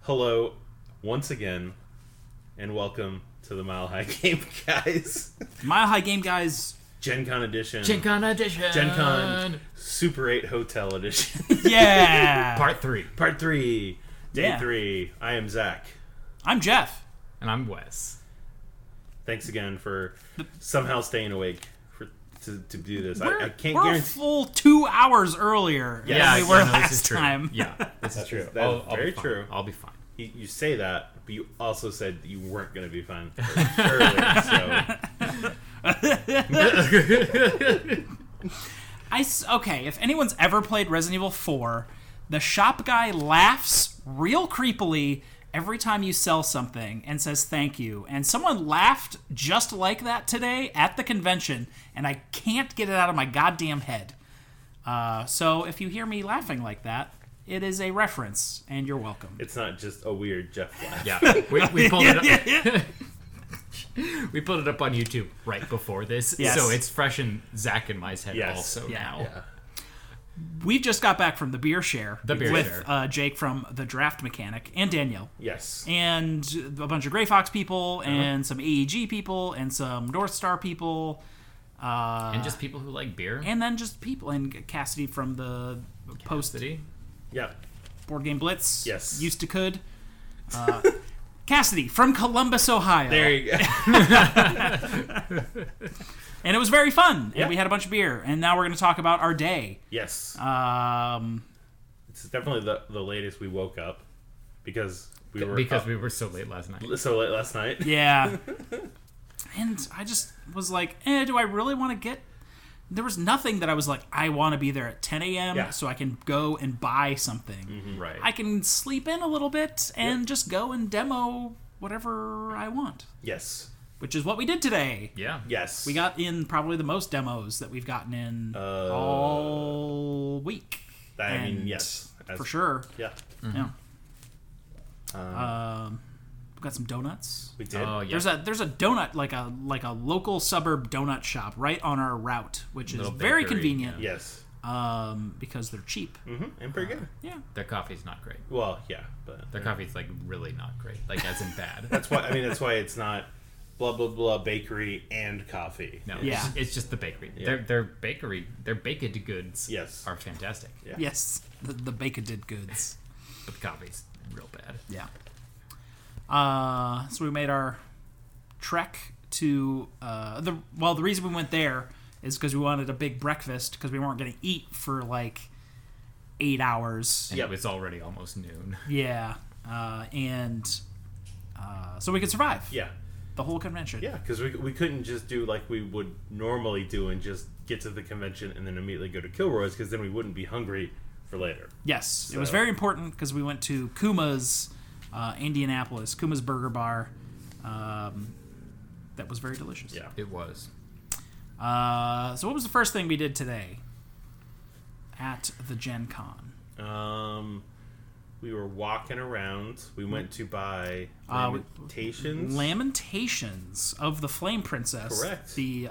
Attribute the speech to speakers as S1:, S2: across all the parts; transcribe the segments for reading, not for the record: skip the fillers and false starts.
S1: Hello, once again, and welcome to the Mile High Game Guys.
S2: Mile High Game Guys.
S1: Gencon Edition.
S3: Gencon
S1: Super 8 Hotel Edition.
S2: Yeah!
S3: Part 3.
S1: Part 3. Day
S2: Yeah.
S1: 3. I am Zach.
S2: I'm Jeff.
S3: And I'm Wes.
S1: Thanks again for somehow staying awake to do this. I can't
S2: we're
S1: guarantee.
S2: a full 2 hours earlier than we were
S3: no,
S2: last
S3: this is true.
S2: time.
S3: Yeah, this is true.
S1: That is
S3: I'll
S1: very
S3: be fine.
S1: true.
S3: I'll be fine.
S1: You say that, but you also said that you weren't going to be fine earlier, so...
S2: Okay, if anyone's ever played Resident Evil 4, the shop guy laughs real creepily every time you sell something and says thank you. And someone laughed just like that today at the convention, and I can't get it out of my goddamn head. So if you hear me laughing like that, it is a reference, and you're welcome.
S1: It's not just a weird Jeff laugh.
S3: Yeah, we pulled it up. We pulled it up on YouTube right before this,
S2: Yes.
S3: so it's fresh in Zach and my head
S1: Yes.
S3: also
S2: Yeah.
S3: now.
S1: Yeah.
S2: We just got back from the beer share with
S3: Share.
S2: Jake from the Draft Mechanic and Danielle.
S1: Yes.
S2: And a bunch of Grey Fox people and some AEG people and some North Star people.
S3: And just people who like beer.
S2: And then just people. And Cassidy from the Post
S3: City.
S1: Yeah.
S2: Board Game Blitz.
S1: Yes.
S2: Used to could. Cassidy from Columbus, Ohio.
S1: There you go.
S2: And it was very fun.
S1: Yeah.
S2: And we had a bunch of beer. And now we're going to talk about our day.
S1: Yes.
S2: Um,
S1: It's definitely the latest we woke up because we were
S3: we were so late last night.
S1: so late last night.
S2: yeah. And I just was like, do I really want to get... There was nothing that I was like, I want to be there at 10 a.m. so I can go and buy something.
S3: Right.
S2: I can sleep in a little bit and just go and demo whatever I want.
S1: Yes.
S2: Which is what we did today.
S3: Yeah.
S1: Yes.
S2: We got in probably the most demos that we've gotten in all week.
S1: I mean,
S2: And
S1: yes.
S2: for sure.
S1: Yeah.
S2: Yeah. We got some donuts.
S1: We did.
S3: Oh, yeah.
S2: There's a donut like a local suburb donut shop right on our route, which is
S3: Little
S2: very
S3: bakery,
S2: convenient.
S1: Yes.
S2: Because they're cheap.
S1: And pretty good.
S2: Yeah.
S3: Their coffee's not great.
S1: Well, yeah, but
S3: Their coffee's like really not great. Like as in bad.
S1: that's why it's not blah blah blah bakery and coffee.
S3: No,
S2: Yeah.
S3: it's just the bakery.
S1: Yeah.
S3: Their baked goods
S1: Yes.
S3: are fantastic.
S1: Yeah.
S2: Yes, the baked goods.
S3: But the coffee's real bad.
S2: Yeah. So we made our trek to the reason we went there is because we wanted a big breakfast because we weren't going to eat for like 8 hours.
S3: And it was already almost noon.
S2: Yeah, so we could survive.
S1: Yeah.
S2: The whole convention.
S1: Yeah, because we couldn't just do like we would normally do and just get to the convention and then immediately go to Kilroy's because then we wouldn't be hungry for later.
S2: Yes, it was
S1: So-
S2: very important because we went to Kuma's, Indianapolis, Kuma's Burger Bar. That was very delicious.
S1: Yeah.
S3: It was.
S2: So what was the first thing we did today at the Gen Con?
S1: We were walking around. We went to buy Lamentations.
S2: Lamentations of the Flame Princess.
S1: Correct.
S2: The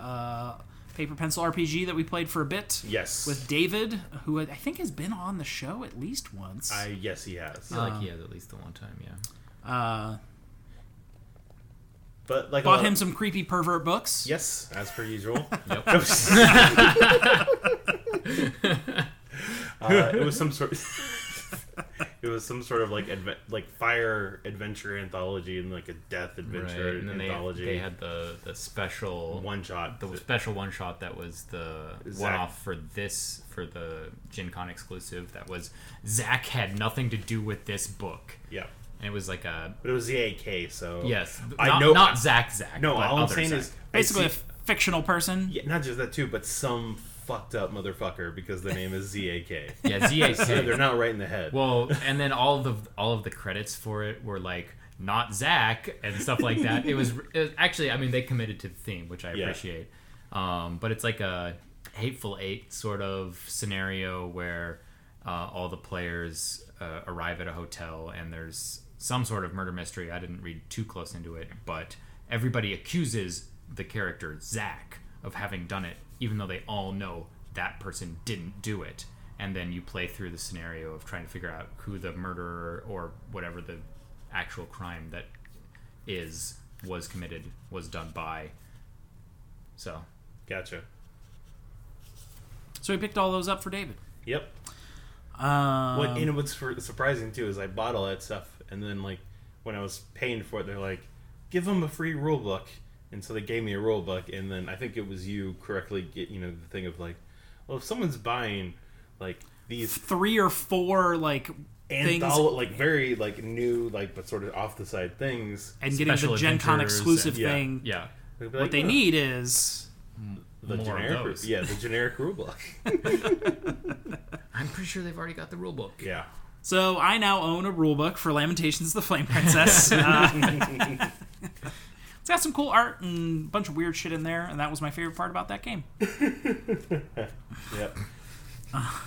S2: paper pencil RPG that we played for a bit.
S1: Yes.
S2: With David, who I think has been on the show at least once.
S1: Yes, he has.
S3: I feel like he has at least the one time, yeah.
S1: But like
S2: Bought him some creepy pervert books.
S1: Yes, as per usual.
S3: Yep.
S1: It was some sort. It was some sort of like fire adventure anthology and like a death adventure
S3: And then
S1: anthology.
S3: they had the special
S1: one shot.
S3: The special one shot that was the one off for the Gen Con exclusive. That was Zach had nothing to do with this book.
S1: Yeah.
S3: And it was like a...
S1: But it was ZAK, so...
S3: Yes.
S1: I know...
S3: Not Zach.
S1: No,
S3: but
S1: all I'm
S3: other
S1: saying
S3: Zach.
S1: is...
S2: Basically a fictional person.
S1: Yeah, not just that, too, but some fucked up motherfucker because the name is ZAK.
S3: Yeah, ZAK.
S1: They're not right in the head.
S3: Well, and then all of the credits for it were like, not Zach, and stuff like that. It was actually, I mean, they committed to the theme, which I appreciate. But it's like a Hateful Eight sort of scenario where all the players arrive at a hotel and there's some sort of murder mystery. I didn't read too close into it, but everybody accuses the character Zach of having done it, even though they all know that person didn't do it. and then you play through the scenario of trying to figure out who the murderer or whatever the actual crime that was committed was done by. So,
S1: Gotcha.
S2: So we picked all those up for David.
S1: Yep. And what's surprising too is I bought all that stuff, and then like when I was paying for it, they're like, "Give them a free rule book," and so they gave me a rule book, and then I think it was you correctly get the thing of like, well, if someone's buying like these
S2: 3 or 4 like things,
S1: like very like new like but sort of off the side things,
S2: and getting the Gen Con exclusive thing,
S3: yeah,
S1: like,
S2: what they need is
S1: the
S3: more
S1: generic,
S3: of those.
S1: the generic rule book.
S3: I'm pretty sure they've already got the rule book.
S1: Yeah.
S2: So I now own a rulebook for Lamentations of the Flame Princess. It's got some cool art and a bunch of weird shit in there, and that was my favorite part about that game.
S1: Yep.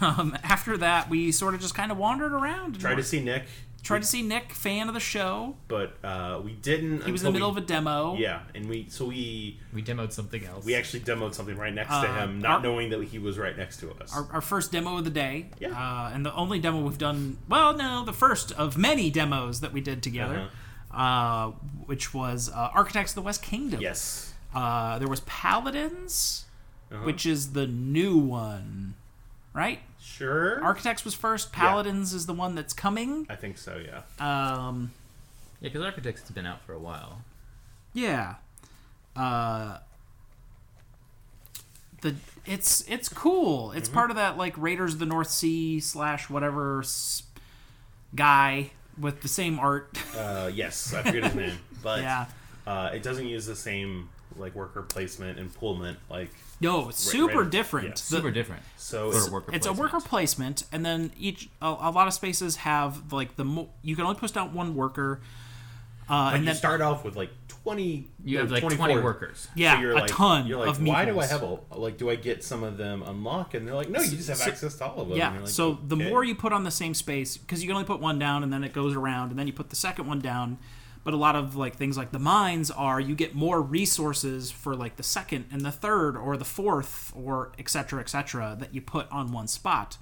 S2: After that, we sort of just kind of wandered around.
S1: Tried to see Nick,
S2: fan of the show.
S1: but we didn't.
S2: He was in the middle of a demo.
S1: Yeah, and we
S3: demoed something else.
S1: We actually demoed something right next to him, not knowing that he was right next to us.
S2: Our first demo of the day.
S1: Yeah.
S2: And the only demo we've done, the first of many demos that we did together, which was Architects of the West Kingdom.
S1: Yes.
S2: There was Paladins, which is the new one, right?
S1: Sure.
S2: Architects was first. Paladins is the one that's coming.
S1: I think so, yeah.
S3: Yeah, because Architects has been out for a while.
S2: Yeah. It's cool. It's part of that like Raiders of the North Sea / whatever guy with the same art.
S1: Yes, I forget his name, but
S2: yeah.
S1: It doesn't use the same like worker placement and pullment like.
S2: No, it's super different.
S1: Yeah.
S3: Super different.
S1: So
S2: it's a worker placement, and then a lot of spaces have like you can only push down one worker. And
S1: you start off with like 20.
S3: You have like 20 workers.
S2: Yeah,
S1: so you're
S2: a ton
S1: you're like,
S2: of
S1: why
S2: meeples.
S1: do I have do I get some of them unlocked? And they're like, no, you just have access to all of them.
S2: Yeah.
S1: And you're like,
S2: so the
S1: okay.
S2: more you put on the same space, because you can only put one down, and then it goes around, and then you put the second one down. But a lot of like things like the mines you get more resources for like the second and the third or the fourth or et cetera, that you put on one spot.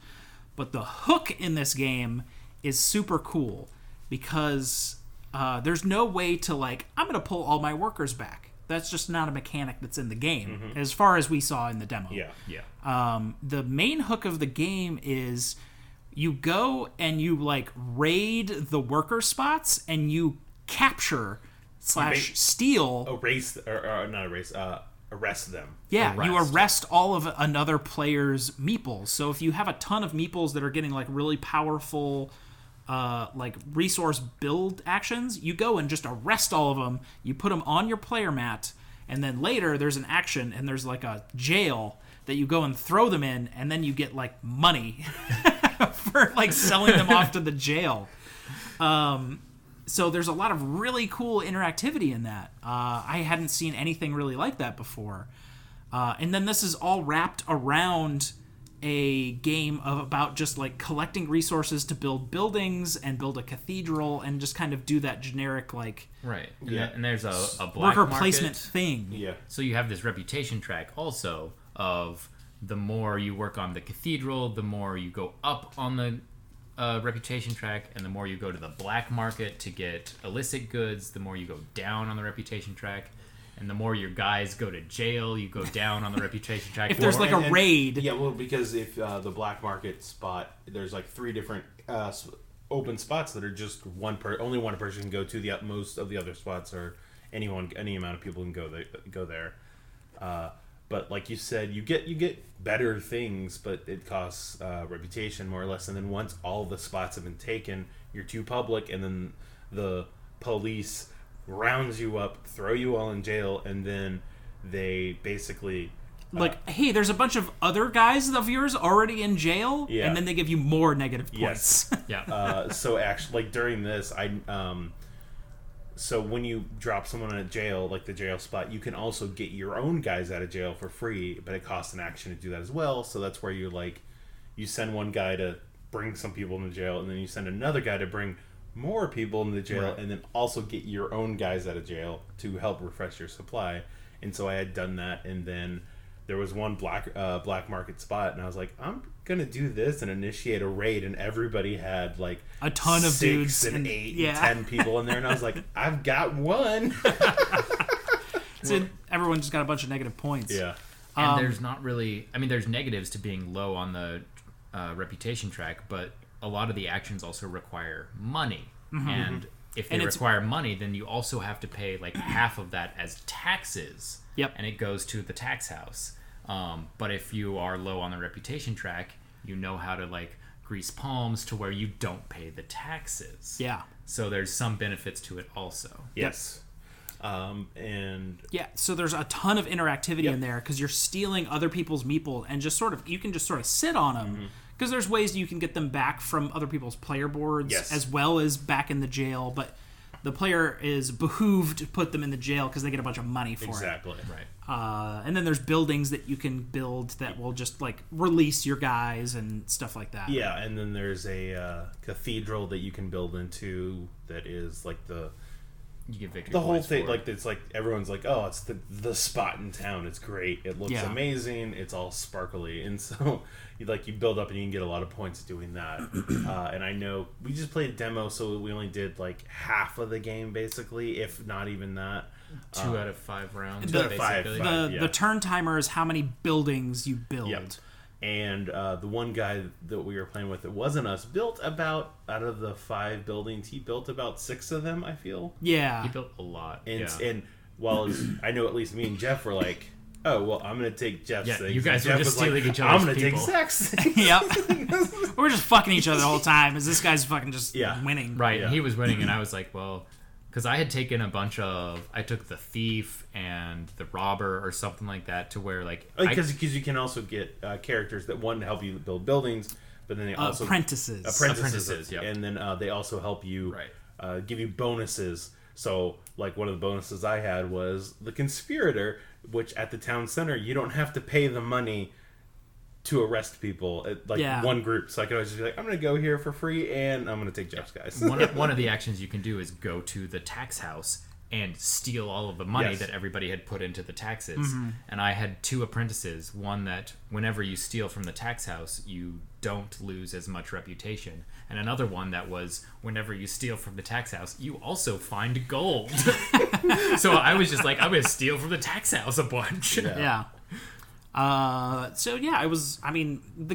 S2: But the hook in this game is super cool because there's no way to like, I'm going to pull all my workers back. That's just not a mechanic that's in the game as far as we saw in the demo.
S1: Yeah.
S2: The main hook of the game is you go and you like raid the worker spots and you capture / steal.
S1: Arrest them.
S2: Yeah, you arrest all of another player's meeples. So if you have a ton of meeples that are getting like really powerful like resource build actions, you go and just arrest all of them. You put them on your player mat, and then later there's an action and there's like a jail that you go and throw them in, and then you get like money for like selling them off to the jail. So there's a lot of really cool interactivity in that. I hadn't seen anything really like that before. And then this is all wrapped around a game about just like collecting resources to build buildings and build a cathedral and just kind of do that generic like
S3: and there's a black
S2: worker
S3: market
S2: placement thing.
S1: Yeah.
S3: So you have this reputation track also of the more you work on the cathedral, the more you go up on the reputation track, and the more you go to the black market to get illicit goods, the more you go down on the reputation track, and the more your guys go to jail, you go down on the reputation track.
S2: If there's like a raid.
S1: Yeah, well, because if the black market spot, there's like 3 different open spots that are just only one person can go to. The most of the other spots are any amount of people can go there. But like you said, you get better things, but it costs reputation more or less. And then once all the spots have been taken, you're too public, and then the police rounds you up, throw you all in jail, and then they basically
S2: hey, there's a bunch of other guys of yours already in jail,
S1: yeah.
S2: and then they give you more negative points.
S3: Yes. Yeah.
S1: So actually, like during this, so when you drop someone in a jail, like the jail spot, you can also get your own guys out of jail for free, but it costs an action to do that as well. So that's where you send one guy to bring some people into jail, and then you send another guy to bring more people into jail,
S3: right.
S1: and then also get your own guys out of jail to help refresh your supply. And so I had done that, and then there was one black market spot, and I was like, I'm gonna do this and initiate a raid, and everybody had like
S2: a ton of
S1: 6
S2: dudes
S1: and 8 and 10 people in there, and I was like, I've got one.
S2: So everyone just got a bunch of negative points.
S1: Yeah.
S3: And there's not really... I mean, there's negatives to being low on the reputation track, but a lot of the actions also require money. And if they require money, then you also have to pay like half of that as taxes.
S2: Yep.
S3: And it goes to the tax house. But if you are low on the reputation track, you know how to like grease palms to where you don't pay the taxes.
S2: Yeah.
S3: So there's some benefits to it also.
S1: Yes. And
S2: yeah, so there's a ton of interactivity in there because you're stealing other people's meeple and just sort of you can just sort of sit on them because there's ways you can get them back from other people's player boards as well as back in the jail, but the player is behooved to put them in the jail because they get a bunch of money for it.
S1: Exactly.
S3: Right.
S2: And then there's buildings that you can build that will just like release your guys and stuff like that.
S1: Yeah, and then there's a cathedral that you can build into that is like
S3: You get victory
S1: the whole
S3: points
S1: thing.
S3: for it.
S1: Like it's like everyone's like, oh, it's the spot in town. It's great. It looks amazing. It's all sparkly, and so you build up and you can get a lot of points doing that. And I know we just played a demo, so we only did like half of the game basically, if not even that.
S3: 2 out of 5 rounds.
S2: The
S3: basically.
S2: the turn timer is how many buildings you build.
S1: Yep. And the one guy that we were playing with, it wasn't us, built about, out of the 5 buildings, he built about 6 of them, I feel.
S2: Yeah.
S3: He built a lot.
S1: And while I know at least me and Jeff were like, oh, well, I'm going to take Jeff's thing.
S3: You guys
S1: Jeff
S3: were just
S1: was
S3: stealing
S1: like,
S3: each other's
S1: I'm going to take
S3: people.
S1: Zach's thing.
S2: Yep. We're just fucking each other the whole time as this guy's fucking just winning.
S3: Right,
S1: Yeah.
S3: and he was winning, and I was like, well... Because I had taken I took the thief and the robber or something like that to where, like...
S1: Because you can also get characters that, one, help you build buildings, but then they also...
S2: Apprentices.
S1: Yep. And then they also help you, give you bonuses. So, like, one of the bonuses I had was the Conspirator, which at the town center, you don't have to pay the money to arrest people at one group. So I could always just be like, I'm going to go here for free and I'm going to take Jeff's guys.
S3: One of the actions you can do is go to the tax house and steal all of the money that everybody had put into the taxes. And I had 2 apprentices. One that whenever you steal from the tax house, you don't lose as much reputation. And another one that was whenever you steal from the tax house, you also find gold. So I was just like, I'm going to steal from the tax house a bunch.
S2: Yeah. The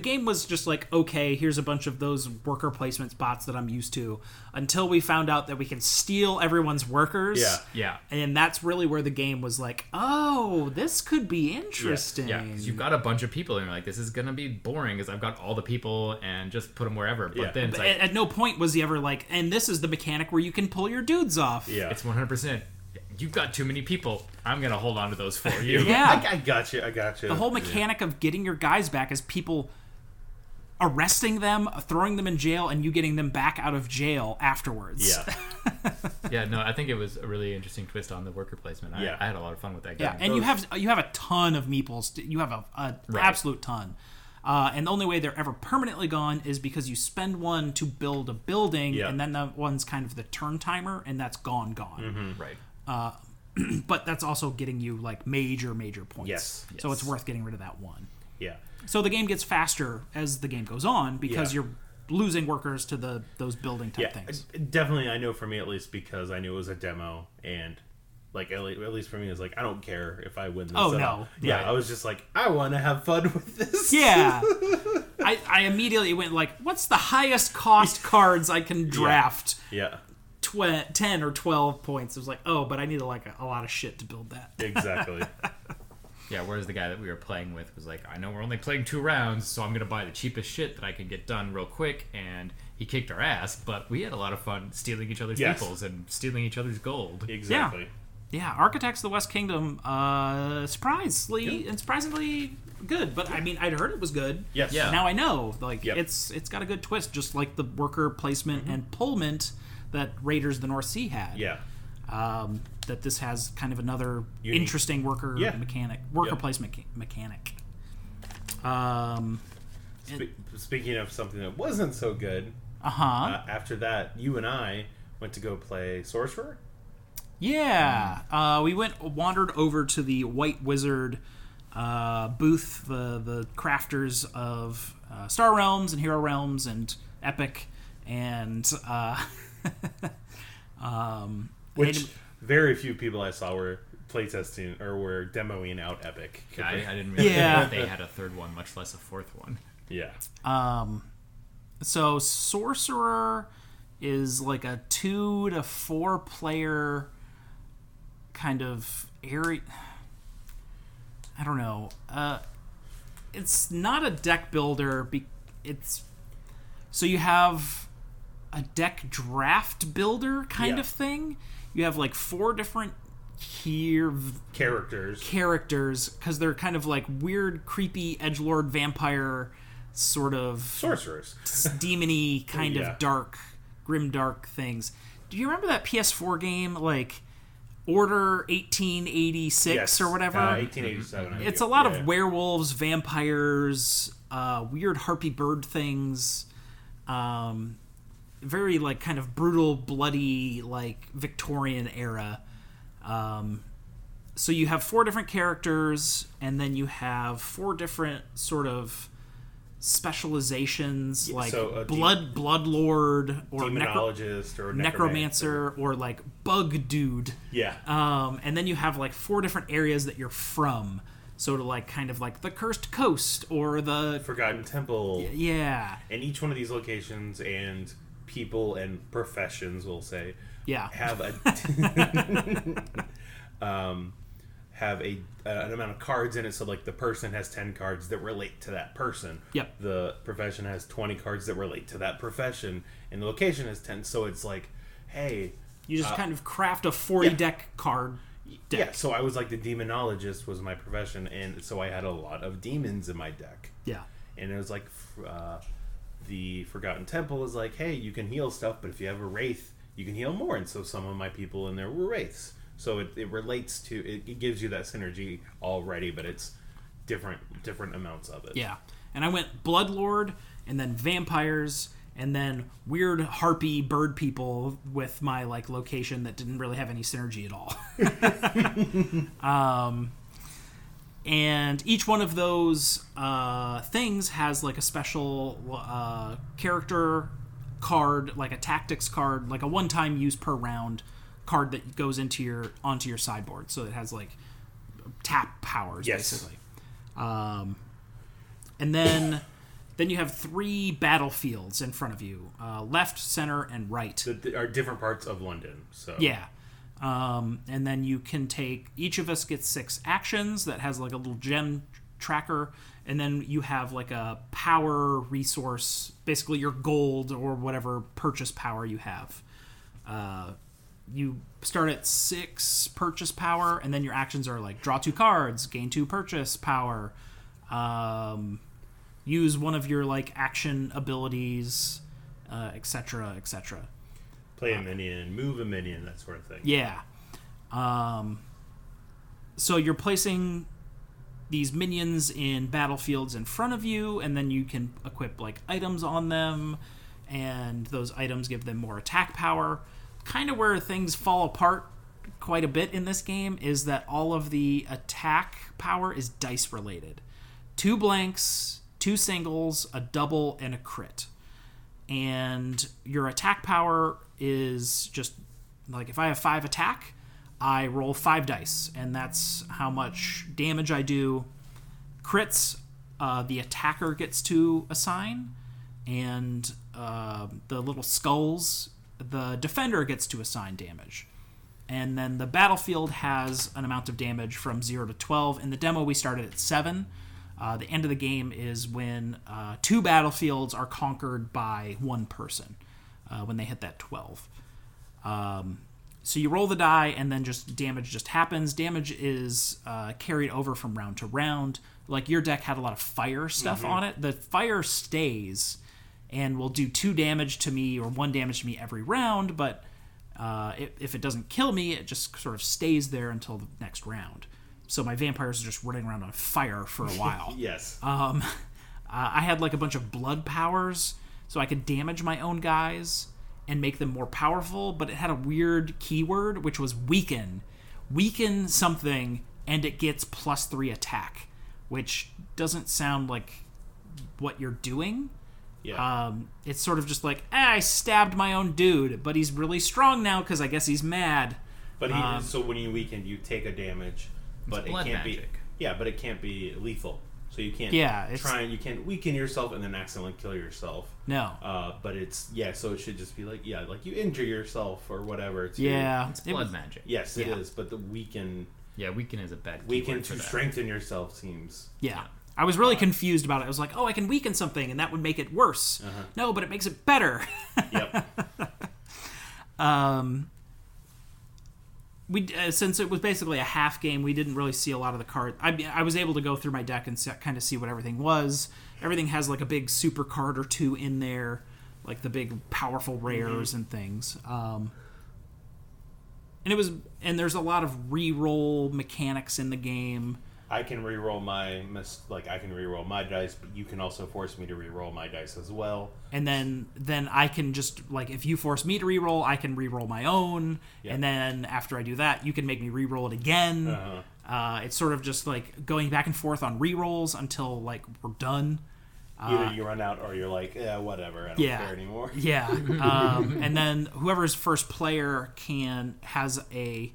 S2: game was just like, okay, here's a bunch of those worker placement spots that I'm used to, until we found out that we can steal everyone's workers.
S3: Yeah.
S2: And that's really where the game was like, oh, this could be interesting.
S3: Yeah, because you've got a bunch of people, and you're like, this is going to be boring, because I've got all the people, and just put them wherever. But then it's like...
S2: At no point was he ever like, and this is the mechanic where you can pull your dudes off.
S1: Yeah.
S3: It's 100%. You've got too many people. I'm going to hold on to those for you.
S2: Yeah.
S1: I got you.
S2: The whole mechanic of getting your guys back is people arresting them, throwing them in jail, and you getting them back out of jail afterwards.
S1: Yeah.
S3: Yeah, no, I think it was a really interesting twist on the worker placement. I had a lot of fun with that game.
S2: Yeah, and you have a ton of meeples. You have a absolute ton. And the only way they're ever permanently gone is because you spend one to build a building, and then that one's kind of the turn timer, and that's gone.
S3: Right.
S2: But that's also getting you like major points.
S1: Yes.
S2: So it's worth getting rid of that one.
S1: Yeah.
S2: So the game gets faster as the game goes on because you're losing workers to those building type things.
S1: Definitely, I know for me at least, because I knew it was a demo, and like at least for me, it's like, I don't care if I win this.
S2: Oh, no.
S1: Yeah, I was just like, I want to have fun with this.
S2: Yeah. I immediately went like, what's the highest cost cards I can draft?
S1: Yeah.
S2: 10 or 12 points. It was like, oh, but I need a lot of shit to build that.
S1: Exactly.
S3: Yeah, whereas the guy that we were playing with was like, I know we're only playing 2 rounds, so I'm going to buy the cheapest shit that I can get done real quick, and he kicked our ass, but we had a lot of fun stealing each other's peoples and stealing each other's gold.
S1: Exactly.
S2: Yeah, Architects of the West Kingdom, surprisingly good. But I mean, I'd heard it was good.
S1: Yes.
S3: Yeah.
S2: Now I know, it's got a good twist, just like the worker placement and pullment that Raiders of the North Sea had.
S1: Yeah.
S2: That this has kind of another interesting worker placement mechanic.
S1: Speaking of something that wasn't so good, after that, you and I went to go play Sorcerer.
S2: Yeah, we wandered over to the White Wizard Booth, the crafters of Star Realms and Hero Realms and Epic, and
S1: which very few people I saw were playtesting or were demoing out Epic.
S3: Yeah, I didn't realize that they had a third one, much less a fourth one.
S1: Yeah.
S2: So Sorcerer is like a 2 to 4 player kind of area. I don't know. It's not a deck builder. So you have a deck draft builder kind of thing. You have like 4 different characters because they're kind of like weird, creepy edgelord vampire sort of
S1: sorcerers,
S2: demon-y kind of dark, grimdark things. Do you remember that PS4 game like Order 1886 or whatever?
S1: 1887.
S2: It's a lot of werewolves, vampires, weird harpy bird things. Very like kind of brutal, bloody, like Victorian era. So you have 4 different characters, and then you have 4 different sort of specializations, like blood lord or
S1: demonologist or
S2: necromancer or like bug dude. And then you have like 4 different areas that you're from. So to like kind of like the Cursed Coast or the
S1: Forgotten Temple.
S2: Yeah.
S1: And each one of these locations and people and professions, we'll say, have a have an amount of cards in it. So like the person has 10 cards that relate to that person.
S2: Yep.
S1: The profession has 20 cards that relate to that profession, and the location has 10. So it's like, hey,
S2: you just kind of craft a 40 deck card deck.
S1: Yeah. So I was like the demonologist was my profession, and so I had a lot of demons in my deck.
S2: Yeah.
S1: And it was like the Forgotten Temple is like, hey, you can heal stuff, but if you have a wraith, you can heal more. And so some of my people in there were wraiths. So it relates to it gives you that synergy already, but it's different amounts of it.
S2: Yeah. And I went Bloodlord and then vampires and then weird harpy bird people with my like location that didn't really have any synergy at all. And each one of those things has like a special character card, like a tactics card, like a one-time use per round card that goes onto your sideboard. So it has like tap powers, basically. And then you have 3 battlefields in front of you, left, center, and right.
S1: That are different parts of London. So
S2: yeah. And then you can take, each of us gets 6 actions that has like a little gem tracker, and then you have like a power resource, basically your gold or whatever purchase power you have. You start at 6 purchase power, and then your actions are like draw 2 cards, gain 2 purchase power, use one of your like action abilities, etc., etc.
S1: Play a minion, move a minion, that sort of thing.
S2: Yeah. So you're placing these minions in battlefields in front of you, and then you can equip like items on them, and those items give them more attack power. Kind of where things fall apart quite a bit in this game is that all of the attack power is dice related. 2 blanks, 2 singles, a double, and a crit. And your attack power is just like if I have 5 attack, I roll 5 dice, and that's how much damage I do. Crits, the attacker gets to assign, and the little skulls, the defender gets to assign damage. And then the battlefield has an amount of damage from 0 to 12. In the demo, we started at 7. The end of the game is when 2 battlefields are conquered by 1 person, when they hit that 12. So you roll the die, and then just damage just happens. Damage is carried over from round to round. Like your deck had a lot of fire stuff on it. The fire stays and will do 2 damage to me or 1 damage to me every round, but if it doesn't kill me, it just sort of stays there until the next round. So my vampires are just running around on fire for a while.
S1: Yes.
S2: I had like a bunch of blood powers, so I could damage my own guys and make them more powerful, but it had a weird keyword, which was weaken. Weaken something, and it gets +3 attack. which doesn't sound like what you're doing.
S1: Yeah.
S2: It's sort of just like, I stabbed my own dude, but he's really strong now because I guess he's mad.
S1: But so when you weaken, you take a damage, but it can't
S3: magic.
S1: be. Yeah, but it can't be lethal. So you can't you can't weaken yourself and then accidentally kill yourself.
S2: No.
S1: But it's so it should just be like like you injure yourself or whatever.
S3: It's blood magic.
S1: Yes, it is. But the weaken.
S3: Yeah, weaken is a bad.
S1: Weaken to strengthen yourself seems.
S2: Yeah. I was really confused about it. I was like, I can weaken something and that would make it worse.
S1: Uh-huh.
S2: No, but it makes it better.
S1: Yep.
S2: We since it was basically a half game, we didn't really see a lot of the cards. I was able to go through my deck and kind of see what everything was. Everything has like a big super card or two in there, like the big powerful rares and things. And there's a lot of re-roll mechanics in the game.
S1: I can re-roll my dice, but you can also force me to re-roll my dice as well.
S2: And then I can just, like, if you force me to re-roll, I can re-roll my own. Yep. And then after I do that, you can make me re-roll it again. Uh-huh. It's sort of just like going back and forth on re-rolls until like we're done.
S1: Either you run out or you're like, whatever, I don't care anymore.
S2: Yeah. And then whoever's first player has a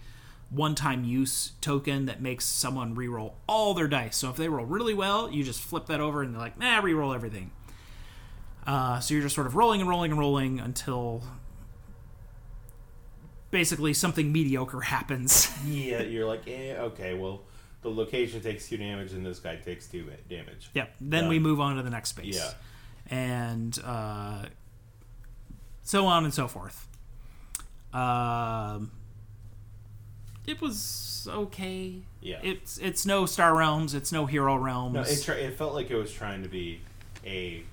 S2: one-time use token that makes someone re-roll all their dice. So if they roll really well, you just flip that over and they're like, re-roll everything. So you're just sort of rolling and rolling and rolling until basically something mediocre happens.
S1: Yeah, you're like, okay, well, the location takes 2 damage and this guy takes 2 damage.
S2: Yep. Then we move on to the next space.
S1: Yeah.
S2: And so on and so forth. It was okay.
S1: Yeah.
S2: It's no Star Realms. It's no Hero Realms.
S1: No, it felt like it was trying to be a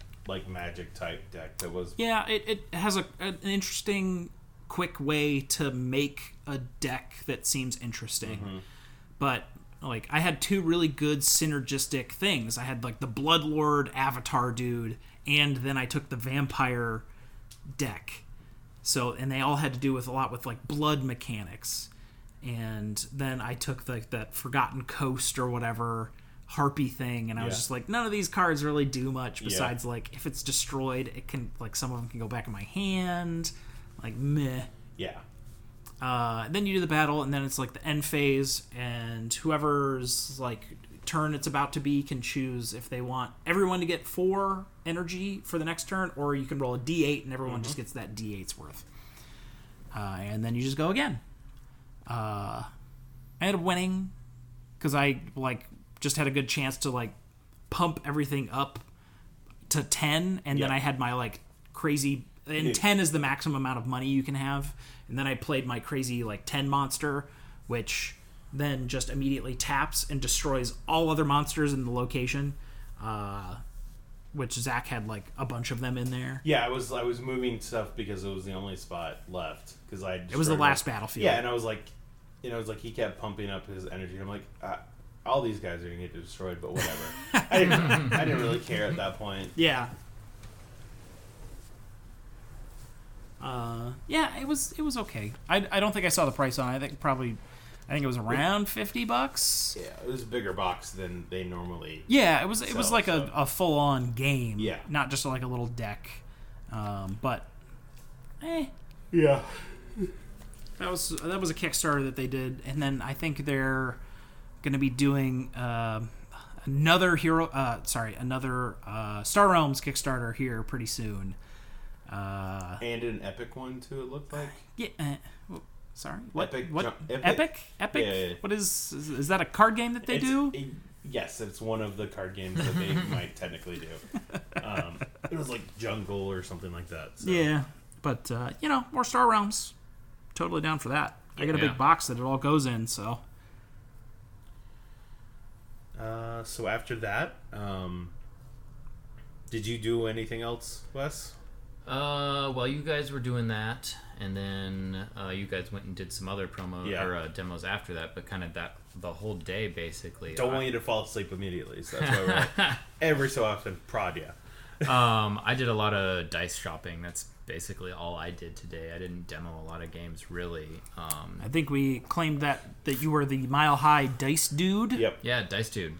S1: Magic type deck that was.
S2: Yeah, it has an interesting, quick way to make a deck that seems interesting. Mm-hmm. But like I had 2 really good synergistic things. I had like the Bloodlord Avatar dude, and then I took the Vampire deck. So and they all had to do with a lot with like blood mechanics. And then I took that Forgotten Coast or whatever harpy thing, and I was just like, none of these cards really do much besides like if it's destroyed, it can like some of them can go back in my hand, like meh.
S1: Yeah.
S2: Then you do the battle, and then it's like the end phase, and whoever's like turn it's about to be can choose if they want everyone to get 4 energy for the next turn, or you can roll a D8 and everyone just gets that D8's worth. And then you just go again. I ended up winning because I just had a good chance to pump everything up to 10, and then I had my crazy. And 10 is the maximum amount of money you can have, and then I played my crazy 10 monster, which then just immediately taps and destroys all other monsters in the location. Which Zach had a bunch of them in there.
S1: Yeah, I was moving stuff because it was the only spot left because it
S2: was the last battlefield.
S1: Yeah, and I was like, he kept pumping up his energy. I'm like, all these guys are gonna get destroyed, but whatever. I didn't really care at that point.
S2: Yeah. It was okay. I don't think I saw the price on it. I think it was around $50.
S1: Yeah, it was a bigger box than they normally.
S2: Yeah, it was like a full on game.
S1: Yeah,
S2: not just like a little deck. But
S1: yeah,
S2: that was a Kickstarter that they did, and then I think they're going to be doing another Star Realms Kickstarter here pretty soon.
S1: And an Epic one too. It looked like.
S2: Yeah. Sorry. What?
S1: Epic?
S2: What?
S1: Epic?
S2: Epic?
S1: Yeah.
S2: What is that a card game that they do?
S1: Yes, it's one of the card games that they might technically do. It was like Jungle or something like that. So.
S2: Yeah, but more Star Realms. Totally down for that. I got a big box that it all goes in. So.
S1: So after that, did you do anything else, Wes?
S3: Well, you guys were doing that, and then you guys went and did some other or demos after that, but kind of the whole day basically.
S1: Don't want you to fall asleep immediately, so that's why we're every so often prod you.
S3: I did a lot of dice shopping. That's basically all I did today. I didn't demo a lot of games, really.
S2: I think we claimed that you were the Mile High Dice Dude.
S1: Yep.
S3: Yeah, Dice Dude.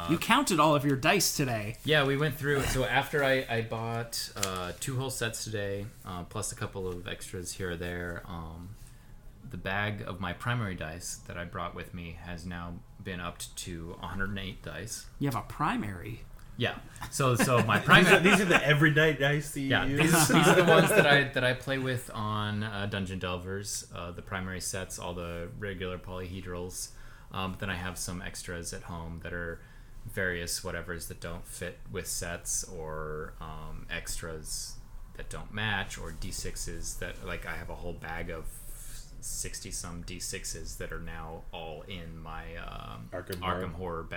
S2: You counted all of your dice today.
S3: Yeah, we went through. So after I bought 2 whole sets today, plus a couple of extras here or there, the bag of my primary dice that I brought with me has now been upped to 108 dice.
S2: You have a primary.
S3: Yeah. So my primary.
S1: These are the everyday dice that you use?
S3: These are the ones that I play with on Dungeon Delvers. The primary sets, all the regular polyhedrals. But then I have some extras at home that are various whatevers that don't fit with sets, or extras that don't match, or D6s that, like, I have a whole bag of 60 some D6s that are now all in my Arkham Horror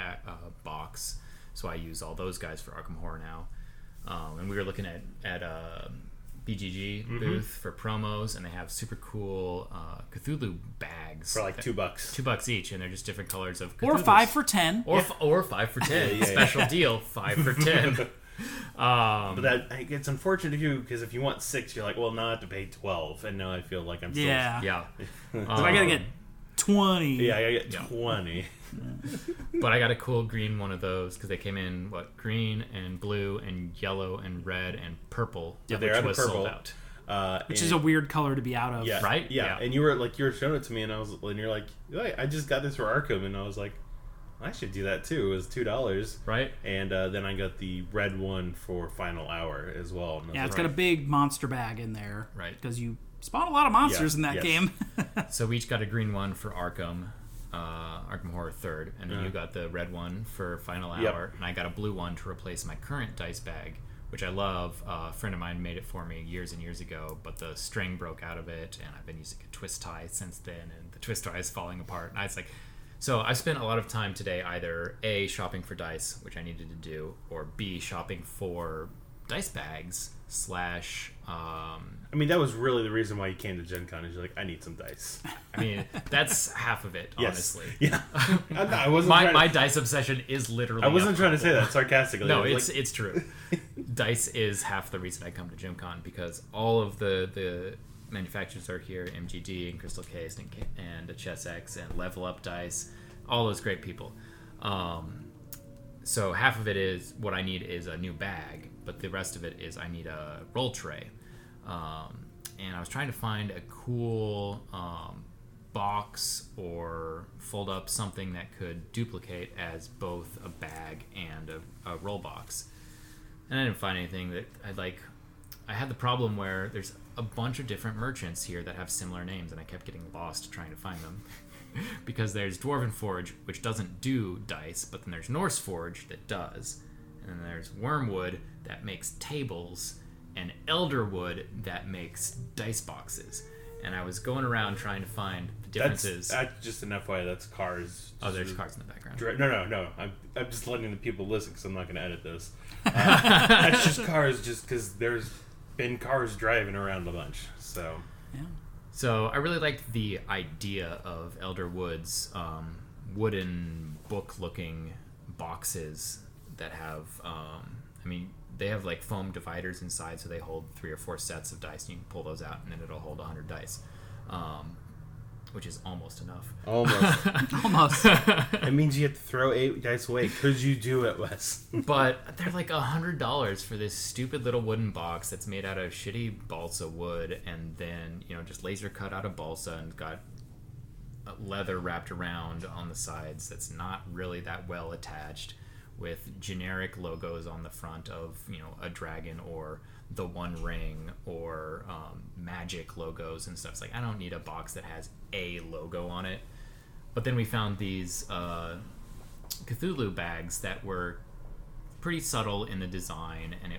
S3: box. So I use all those guys for Arkham Horror now. And we were looking at BGG booth for promos, and they have super cool Cthulhu bags
S1: for like $2.
S3: $2 each, and they're just different colors of Cthulhu's.
S2: Or 5 for 10.
S3: Or 5 for 10. Special deal, 5 for 10.
S1: But it's unfortunate too, because if you want 6, you're like, well, now I have to pay 12, and now I feel like I'm still...
S3: Yeah.
S2: So I gotta get 20.
S1: Yeah, I gotta get 20.
S3: But I got a cool green one of those, because they came in green and blue and yellow and red and purple,
S1: Yeah,
S3: which
S1: they're
S3: was
S1: purple.
S3: sold out.
S2: Which is a weird color to be out of.
S1: Yeah,
S3: right?
S1: Yeah. And you were showing it to me, and you're like, I just got this for Arkham, and I was like, I should do that too. It was $2,
S3: right?
S1: And then I got the red one for Final Hour as well.
S2: Yeah, it's got a big monster bag in there,
S3: right?
S2: Because you spawn a lot of monsters in that game.
S3: So we each got a green one for Arkham Horror 3rd, and then you got the red one for Final Hour, and I got a blue one to replace my current dice bag, which I love. A friend of mine made it for me years and years ago, but the string broke out of it, and I've been using a twist tie since then, and the twist tie is falling apart. And I was like, so I spent a lot of time today either A, shopping for dice, which I needed to do, or B, shopping for dice bags /
S1: I mean, that was really the reason why you came to Gen Con, is you're like, I need some dice.
S3: I mean, that's half of it, honestly.
S1: Yeah. I wasn't
S3: my dice obsession is literally...
S1: I wasn't trying to say that sarcastically.
S3: No, it's true. Dice is half the reason I come to Gen Con, because all of the manufacturers are here, MHGG and Crystal Case and ChessX and Level Up Dice, all those great people. So half of it is what I need is a new bag, but the rest of it is I need a roll tray. And I was trying to find a cool box or fold up something that could duplicate as both a bag and a roll box. And I didn't find anything that I had the problem where there's a bunch of different merchants here that have similar names, and I kept getting lost trying to find them. Because there's Dwarven Forge, which doesn't do dice, but then there's Norse Forge that does. And then there's Wormwood that makes tables, and Elderwood that makes dice boxes. And I was going around trying to find the differences.
S1: That's just an FYI, that's cars.
S3: Oh, there's cars in the background.
S1: No. I'm just letting the people listen, because I'm not going to edit this. That's just cars, just because there's been cars driving around a bunch. So,
S2: yeah.
S3: So I really liked the idea of Elderwood's wooden book-looking boxes that have, they have like foam dividers inside, so they hold 3 or 4 sets of dice, and you can pull those out, and then it'll hold 100 dice, which is almost enough.
S2: Almost.
S1: It means you have to throw 8 dice away. Could you do it, Wes?
S3: But they're like $100 for this stupid little wooden box that's made out of shitty balsa wood, and then just laser cut out of balsa, and got leather wrapped around on the sides that's not really that well attached, with generic logos on the front of a dragon or the One Ring or magic logos and stuff. It's like, I don't need a box that has a logo on it. But then we found these Cthulhu bags that were pretty subtle in the design, and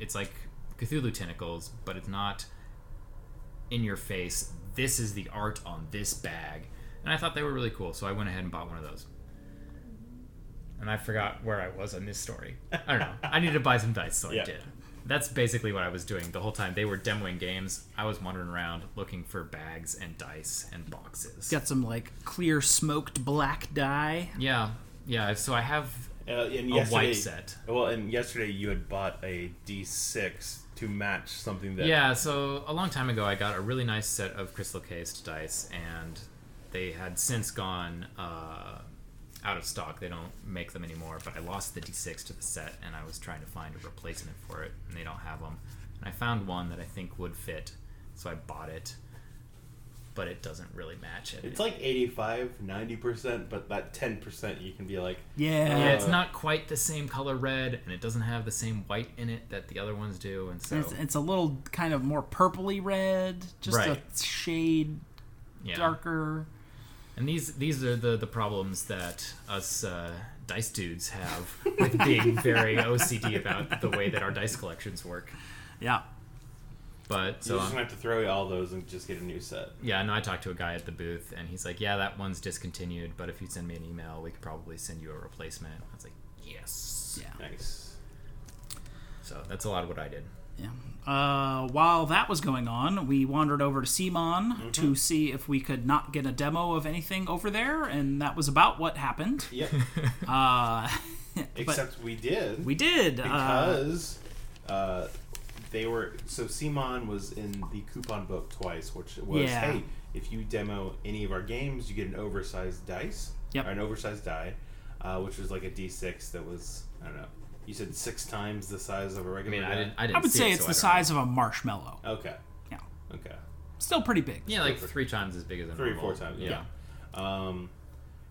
S3: it's like Cthulhu tentacles, but it's not in your face, this is the art on this bag. And I thought they were really cool, so I went ahead and bought one of those. And I forgot where I was on this story. I don't know. I needed to buy some dice, so I did. That's basically what I was doing the whole time. They were demoing games. I was wandering around looking for bags and dice and boxes.
S2: Got some clear smoked black dye.
S3: Yeah. So I have
S1: And
S3: a white set.
S1: Well, and yesterday you had bought a D6 to match something that...
S3: Yeah, so a long time ago I got a really nice set of crystal cased dice, and they had since gone out of stock. They don't make them anymore, but I lost the D6 to the set, and I was trying to find a replacement for it, and they don't have them. And I found one that I think would fit, so I bought it. But it doesn't really match it.
S1: It's like 85, 90%, but that 10% you can be like...
S2: Yeah,
S3: it's not quite the same color red, and it doesn't have the same white in it that the other ones do, and so...
S2: It's a little kind of more purpley red, just
S3: Right.
S2: a shade darker.
S3: And these are the problems that us dice dudes have with being very OCD about the way that our dice collections work.
S2: Yeah.
S1: So
S3: But so
S1: you're just going to have to throw all those and just get a new set.
S3: Yeah, no, I talked to a guy at the booth, and he's like, yeah, that one's discontinued, but if you send me an email, we could probably send you a replacement. I was like, yes.
S2: Yeah.
S1: Nice.
S3: So that's a lot of what I did.
S2: Yeah. While that was going on, we wandered over to Simon to see if we could not get a demo of anything over there, and that was about what happened.
S1: Yep. Except we did.
S2: We did.
S1: Because they were... So Simon was in the coupon book twice, which was, hey, if you demo any of our games, you get an oversized dice.
S2: Yep.
S1: Or an oversized die, which was like a D6 that was, I don't know, you said 6 times the size of a regular die?
S3: I didn't
S2: I would
S3: see
S2: say
S3: it,
S2: it's
S3: so
S2: the size of a marshmallow.
S1: Okay.
S2: Yeah.
S1: Okay.
S2: Still pretty big.
S3: Yeah, like 3 times as big as a
S1: 3 or
S3: normal.
S1: 4 times, yeah.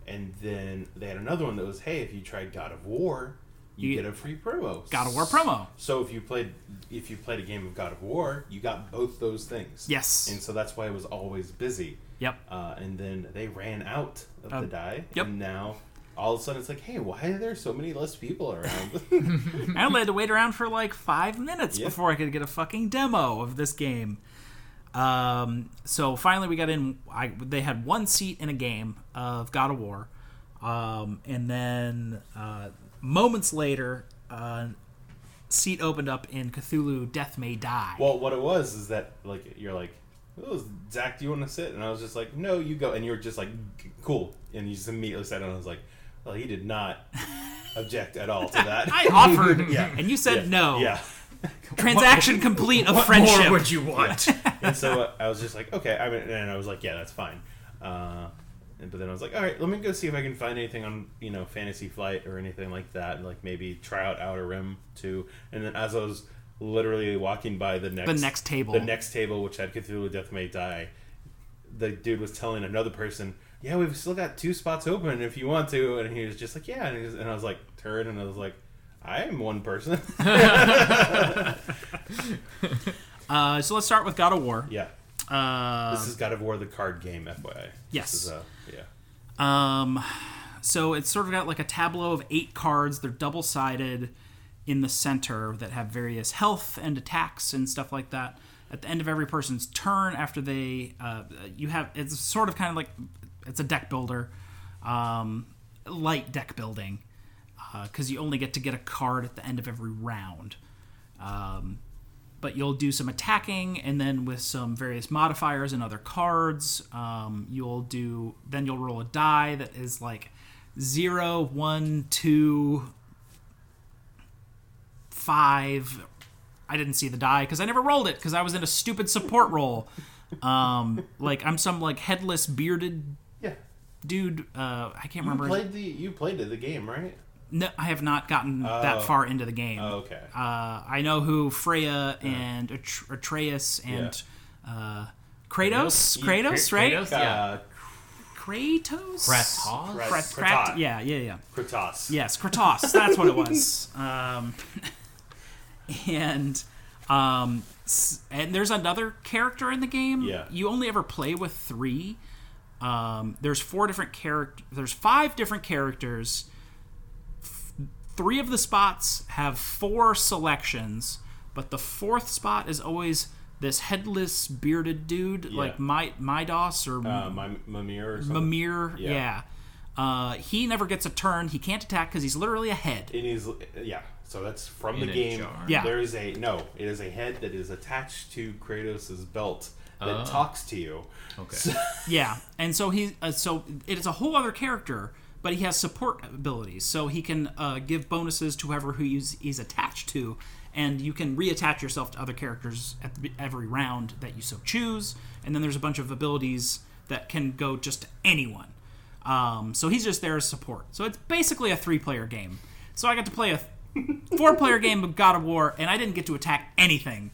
S1: And then they had another one that was, hey, if you tried God of War, you get a free promo.
S2: God of War promo.
S1: So if you played a game of God of War, you got both those things.
S2: Yes.
S1: And so that's why it was always busy.
S2: Yep.
S1: And then they ran out of the die.
S2: Yep.
S1: And now all of a sudden it's like, hey, why are there so many less people around?
S2: I only had to wait around for like 5 minutes before I could get a fucking demo of this game. So finally we got in. They had 1 seat in a game of God of War. And then moments later, seat opened up in Cthulhu Death May Die.
S1: Well, what it was is that, like, you're like, oh, Zach, do you want to sit? And I was just like, no, you go. And you were just like, cool. And you just immediately sat down. And I was like, well, he did not object at all to that.
S2: I offered, and you said no.
S1: Yeah.
S2: Transaction complete of
S3: What
S2: friendship.
S3: more would you want?
S1: And so I was just like, okay. And I was like, yeah, that's fine. But then I was like, all right, let me go see if I can find anything on, Fantasy Flight or anything like that. Like maybe try out Outer Rim too. And then as I was literally walking by the next table, which had Cthulhu Death May Die, the dude was telling another person, yeah, we've still got 2 spots open if you want to. And he was just like, yeah. And I was like, turn, and I was like, I am one person.
S2: So let's start with God of War.
S1: Yeah. This is God of War, the card game, FYI.
S2: Yes.
S1: This is,
S2: So it's sort of got like a tableau of 8 cards. They're double-sided in the center that have various health and attacks and stuff like that. At the end of every person's turn, after they, it's sort of kind of like, it's a deck builder, light deck building, because you only get to get a card at the end of every round. But you'll do some attacking, and then with some various modifiers and other cards, you'll roll a die that is like 0, 1, 2, 5. I didn't see the die because I never rolled it because I was in a stupid support role. Like I'm some like headless bearded dude. I can't remember.
S1: You played the game, right?
S2: No, I have not gotten that far into the game.
S1: Oh, okay.
S2: I know who Freya and Atreus and Kratos. Kratos, right?
S3: Kratos, yeah.
S2: Kratos?
S3: Kratos?
S2: Yeah.
S1: Kratos.
S2: Yes, Kratos. That's what it was. And there's another character in the game.
S1: Yeah.
S2: You only ever play with 3. There's 4 different There's 5 different characters. 3 of the spots have 4 selections, but the 4th spot is always this headless bearded dude, like Midas or
S1: Mimir or something.
S2: Mimir. Yeah. He never gets a turn. He can't attack because he's literally a head.
S1: It is, so that's from
S3: In
S1: the
S3: a
S1: game.
S3: jar.
S2: Yeah.
S1: It is a head that is attached to Kratos' belt that talks to you.
S3: Okay.
S1: So,
S2: Yeah, and so so it is a whole other character, but he has support abilities, so he can give bonuses to whoever he's attached to, and you can reattach yourself to other characters at every round that you so choose. And then there's a bunch of abilities that can go just to anyone. So he's just there as support. So it's basically a 3-player game. So I got to play a 4-player game of God of War, and I didn't get to attack anything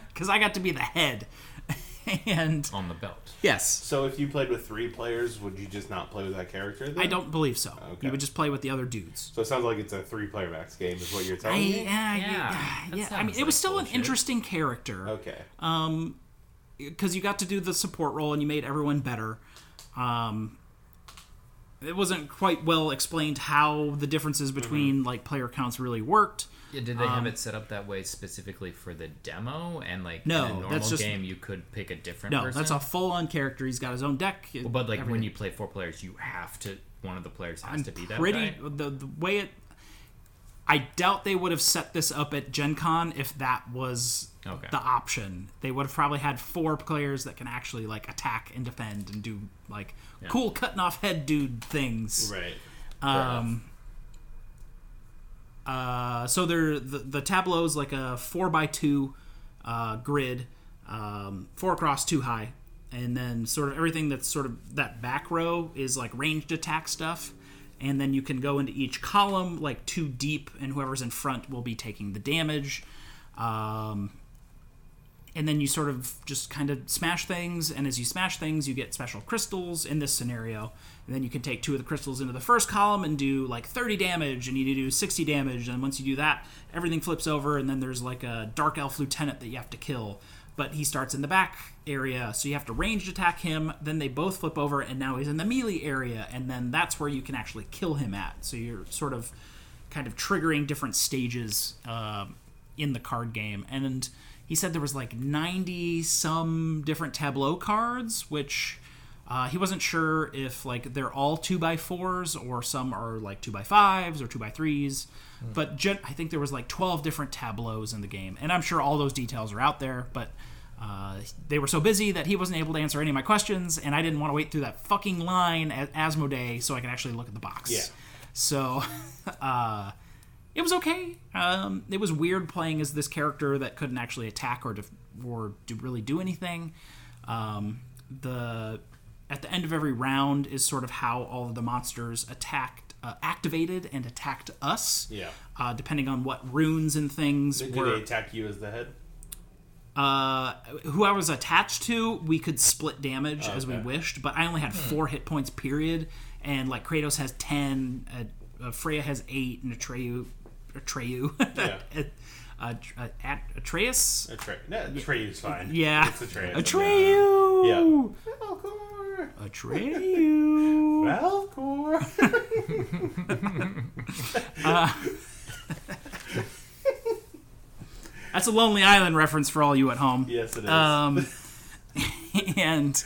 S2: because I got to be the head. And
S3: on the belt.
S2: Yes.
S1: So if you played with 3 players, would you just not play with that character then?
S2: I don't believe so.
S1: Okay.
S2: You would just play with the other dudes.
S1: So it sounds like it's a 3-player max game is what you're telling me?
S2: Yeah. I mean, it was still an interesting character.
S1: Okay.
S2: Because you got to do the support role and you made everyone better. It wasn't quite well explained how the differences between like player counts really worked.
S3: Yeah, did they have it set up that way specifically for the demo? And like
S2: no,
S3: in a normal game, you could pick a different person?
S2: No, that's a full-on character. He's got his own deck.
S3: Well, but like when you play 4 players, you have to. One of the players has to be that guy.
S2: The way it. I doubt they would have set this up at Gen Con if that was the option. They would have probably had 4 players that can actually like attack and defend and do like cool cutting off head dude things.
S1: Right.
S2: So the tableau is like a 4x2 grid, 4 across, 2 high, and then sort of everything that's sort of that back row is like ranged attack stuff, and then you can go into each column like 2 deep, and whoever's in front will be taking the damage. And then you sort of just kind of smash things, and as you smash things, you get special crystals in this scenario. And then you can take 2 of the crystals into the first column and do like 30 damage, and you need to do 60 damage. And once you do that, everything flips over, and then there's like a Dark Elf Lieutenant that you have to kill. But he starts in the back area, so you have to ranged attack him. Then they both flip over, and now he's in the melee area, and then that's where you can actually kill him at. So you're sort of kind of triggering different stages in the card game. And he said there was like 90 some different tableau cards, which he wasn't sure if like they're all 2x4s or some are like 2x5s or 2x3s. But I think there was like 12 different tableaus in the game, and I'm sure all those details are out there. But they were so busy that he wasn't able to answer any of my questions, and I didn't want to wait through that fucking line at Asmodee so I could actually look at the box.
S1: Yeah.
S2: So. It was okay. It was weird playing as this character that couldn't actually attack or really do anything. At the end of every round is sort of how all of the monsters activated and attacked us.
S1: Yeah.
S2: Depending on what runes and things
S1: Did
S2: were.
S1: they attack you as the head?
S2: Who I was attached to, we could split damage as we wished, but I only had 4 hit points, period. And like Kratos has 10, Freya has 8, and Atreyu.
S1: Yeah.
S2: Atreus?
S1: Atreyu's fine.
S2: Yeah.
S1: It's Atreus.
S2: Atreyu!
S1: Yeah. Valcor!
S2: Atreyu!
S1: Valcor!
S2: That's a Lonely Island reference for all you at home.
S1: Yes, it is.
S2: And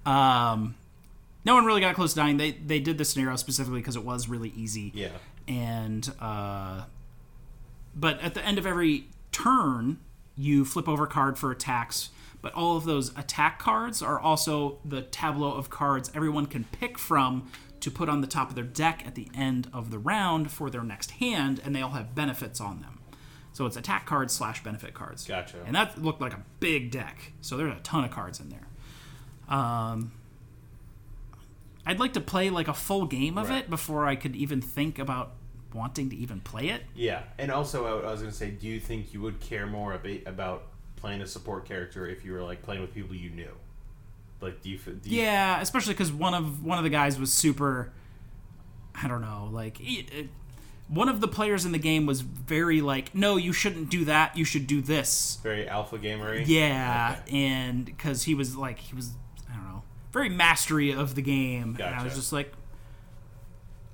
S2: no one really got close to dying. They did this scenario specifically because it was really easy.
S1: Yeah.
S2: And but at the end of every turn, you flip over a card for attacks. But all of those attack cards are also the tableau of cards everyone can pick from to put on the top of their deck at the end of the round for their next hand, and they all have benefits on them. So it's attack cards / benefit cards.
S1: Gotcha.
S2: And that looked like a big deck. So there's a ton of cards in there. I'd like to play like a full game of it before I could even think about wanting to even play it. Yeah.
S1: And also, I was going to say, do you think you would care more about playing a support character if you were like playing with people you knew? Like, do you
S2: yeah, especially because one of the guys was super, I don't know, like one of the players in the game was very like, no, you shouldn't do that, you should do this.
S1: Very alpha gamery.
S2: Yeah, okay. And because he was I don't know, very mastery of the game.
S1: Gotcha.
S2: And I was just like,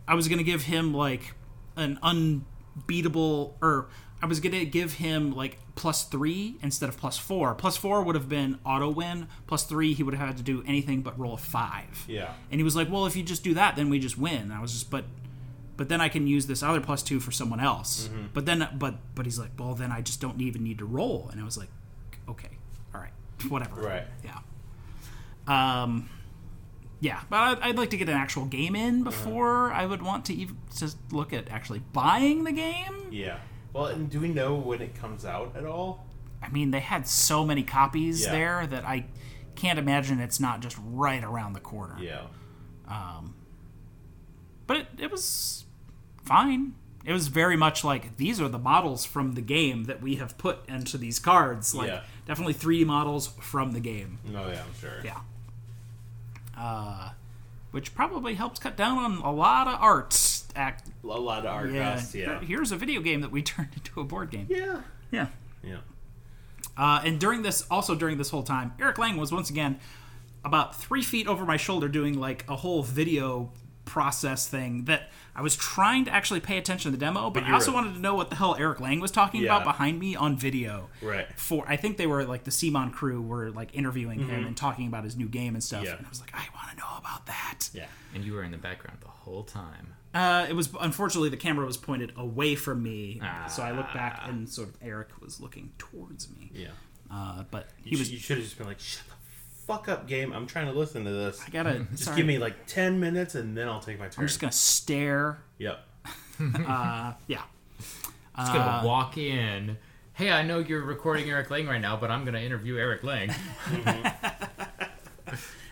S2: I was gonna give him like an unbeatable, or I was gonna give him like +3 instead of +4. +4 would have been auto win. +3, he would have had to do anything but roll a 5.
S1: Yeah.
S2: And he was like, well, if you just do that, then we just win. And I was just, but then I can use this other +2 for someone else. Mm-hmm. But then, but he's like, well, then I just don't even need to roll. And I was like, okay, all right, whatever.
S1: Right.
S2: Yeah. Yeah, but I'd like to get an actual game in before I would want to even just look at actually buying the game.
S1: Yeah. Well, and do we know when it comes out at all?
S2: I mean, they had so many copies there that I can't imagine it's not just right around the corner.
S1: Yeah.
S2: But it was fine. It was very much like, these are the models from the game that we have put into these cards. Like, definitely 3D models from the game.
S1: Oh, yeah, I'm sure.
S2: Yeah. Which probably helps cut down on a lot of art.
S1: A lot of art costs, yeah.
S2: Here's a video game that we turned into a board game.
S1: Yeah.
S2: Yeah.
S1: Yeah.
S2: And during this whole time, Eric Lang was once again about 3 feet over my shoulder doing like a whole video process thing that I was trying to actually pay attention to the demo, but I also wanted to know what the hell Eric Lang was talking about behind me on video.
S1: Right.
S2: I think they were like the Simon crew were like interviewing him and talking about his new game and stuff.
S1: Yeah.
S2: And I was like, I want to know about that.
S3: Yeah. And you were in the background the whole time.
S2: It was, unfortunately, the camera was pointed away from me, so I looked back and sort of Eric was looking towards me.
S1: Yeah.
S2: But
S1: you should have just been like, shut the fuck up, game. I'm trying to listen to this.
S2: I gotta
S1: just give me like 10 minutes and then I'll take my turn.
S2: I'm just gonna stare.
S1: Yep.
S2: Yeah.
S3: Just gonna walk in. Hey, I know you're recording Eric Lang right now, but I'm gonna interview Eric Lang.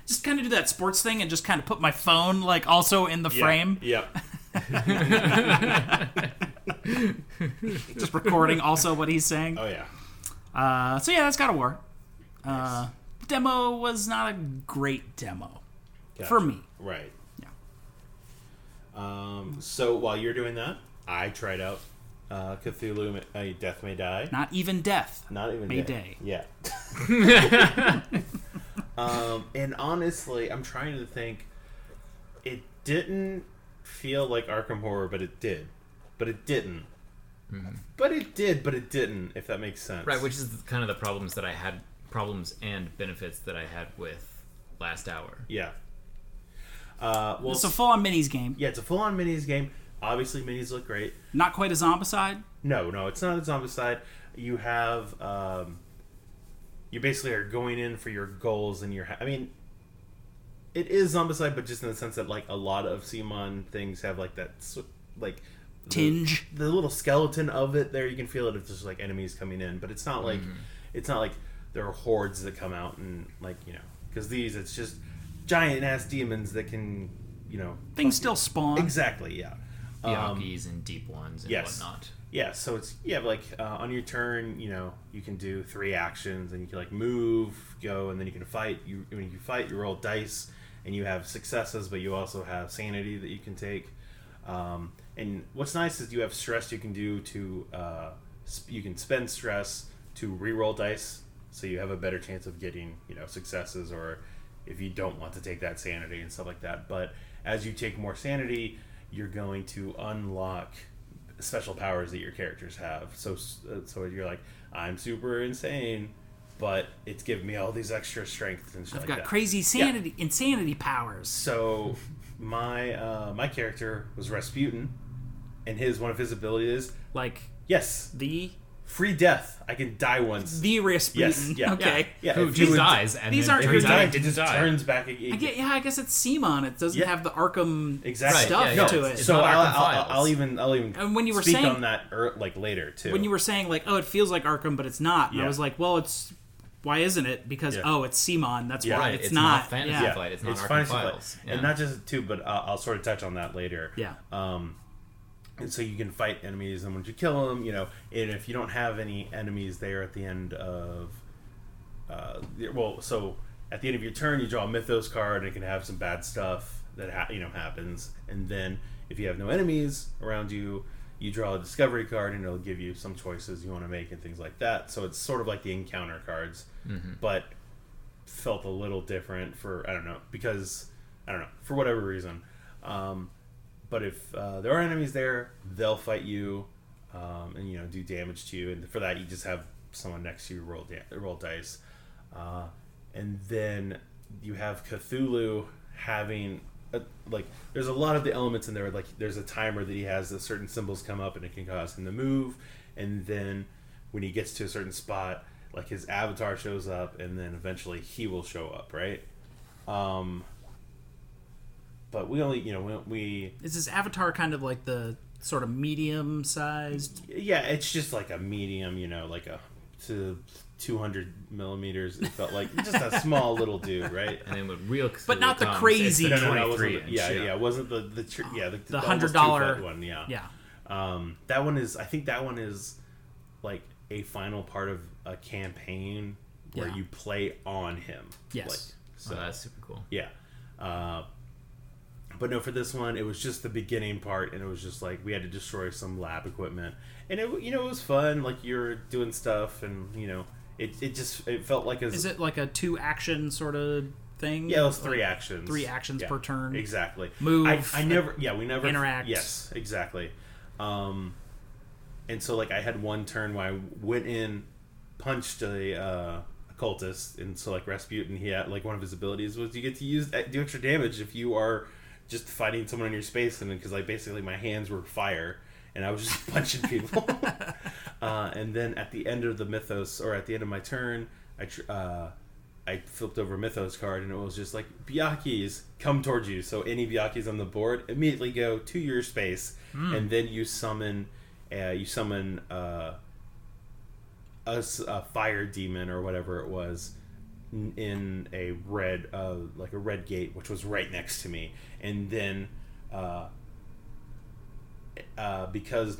S2: Just kind of do that sports thing and just kind of put my phone like also in the frame.
S1: Yep.
S2: Just recording also what he's saying.
S1: Oh yeah.
S2: So yeah, that's gotta work.
S1: Nice.
S2: Demo was not a great demo for me.
S1: Right.
S2: Yeah.
S1: So while you're doing that, I tried out Cthulhu Death May Die.
S2: Not even death.
S1: Not even
S2: May
S1: Day.
S2: Day.
S1: Yeah. And honestly, I'm trying to think. It didn't feel like Arkham Horror, but it did. But it didn't. Mm-hmm. But it did, but it didn't, if that makes sense.
S3: Right, which is kind of the problems that I had, problems and benefits that I had with Last Hour.
S1: Yeah. Well,
S2: it's a full-on minis game.
S1: Yeah, it's a full-on minis game. Obviously, minis look great.
S2: Not quite a Zombicide?
S1: No, it's not a Zombicide. You have... you basically are going in for your goals and I mean, it is Zombicide, but just in the sense that like a lot of Simon things have like that like
S2: tinge,
S1: the little skeleton of it there. You can feel it if there's like enemies coming in, but it's not like there are hordes that come out and like, you know, because it's just giant ass demons that can, you know,
S2: things still spawn.
S1: Exactly, yeah.
S3: Yawkies and deep ones and whatnot.
S1: Yeah, so it's like on your turn, you know, you can do 3 actions, and you can like move, go, and then you can fight. When you fight, you roll dice, and you have successes, but you also have sanity that you can take. And what's nice is you have stress you can do to you can spend stress to re-roll dice, so you have a better chance of getting, you know, successes, or if you don't want to take that sanity and stuff like that. But as you take more sanity, you're going to unlock special powers that your characters have. So you're like, I'm super insane, but it's giving me all these extra strength and shit.
S2: I've got crazy insanity powers.
S1: So my character was Rasputin, and one of his abilities, the free death. I can die once.
S2: The Rasputin.
S1: Yes. Yeah.
S2: Okay.
S1: Yeah.
S3: Who just dies, and
S2: these
S3: then
S2: aren't
S3: every time
S1: it just turns back again.
S2: I guess it's Simon. It doesn't have the Arkham
S1: exactly.
S2: stuff to it.
S1: So I'll even
S2: and when you were
S1: speak
S2: saying,
S1: on that later too.
S2: When you were saying like, oh, it feels like Arkham, but it's not. And I was like, well, it's. Why isn't it? Because it's Simon. That's why
S3: right.
S2: It's
S3: not Fantasy Flight. It's not Arkham
S1: Files. Yeah. And not just too, but I'll sort of touch on that later.
S2: Yeah.
S1: And so you can fight enemies, and once you kill them, you know, and if you don't have any enemies there at the end of, so at the end of your turn, you draw a Mythos card, and it can have some bad stuff that happens, and then if you have no enemies around you, you draw a Discovery card, and it'll give you some choices you want to make and things like that. So it's sort of like the encounter cards, but felt a little different for for whatever reason. But if there are enemies there, they'll fight you, and you know, do damage to you. And for that, you just have someone next to you roll dice. And then you have Cthulhu having there's a lot of the elements in there. Like there's a timer that he has that certain symbols come up, and it can cause him to move. And then when he gets to a certain spot, like his avatar shows up, and then eventually he will show up, right? but we only, we
S2: Is this avatar kind of like the sort of medium sized?
S1: yeah, it's just like a medium, like a 200 millimeters. It felt like just a small little dude, right?
S3: And then with real Cthulhu
S2: But not the
S3: comes,
S2: crazy-
S3: it's the
S1: No, it
S3: 23
S1: wasn't.
S3: inch.
S1: It wasn't the
S2: The
S1: almost
S2: $100
S1: 2-foot one. Yeah.
S2: Yeah.
S1: That one is. I think that one is like a final part of a campaign where
S2: Yeah.
S1: you play on him.
S2: Yes.
S1: Like, so
S3: That's super cool.
S1: yeah. But no, for this one, it was just the beginning part, and it was just like we had to destroy some lab equipment, and it was fun. Like you're doing stuff, and it felt like
S2: Is it like a 2 action sort of thing?
S1: Yeah, it was 3 actions.
S2: 3 actions per turn.
S1: Exactly.
S2: Move.
S1: I never. Yeah, we never
S2: interact.
S1: Yes, exactly. And so like I had one turn where I went in, punched a cultist, and so like Rasputin, he had like one of his abilities was you get to do extra damage if you are just fighting someone in your space, and because like basically my hands were fire and I was just punching people. And then at the end of the mythos, or at the end of my turn, I flipped over a mythos card, and it was just like Byakhis come towards you. So any Byakhis on the board immediately go to your space, and then you summon a fire demon or whatever it was in a red like a red gate, which was right next to me, and then because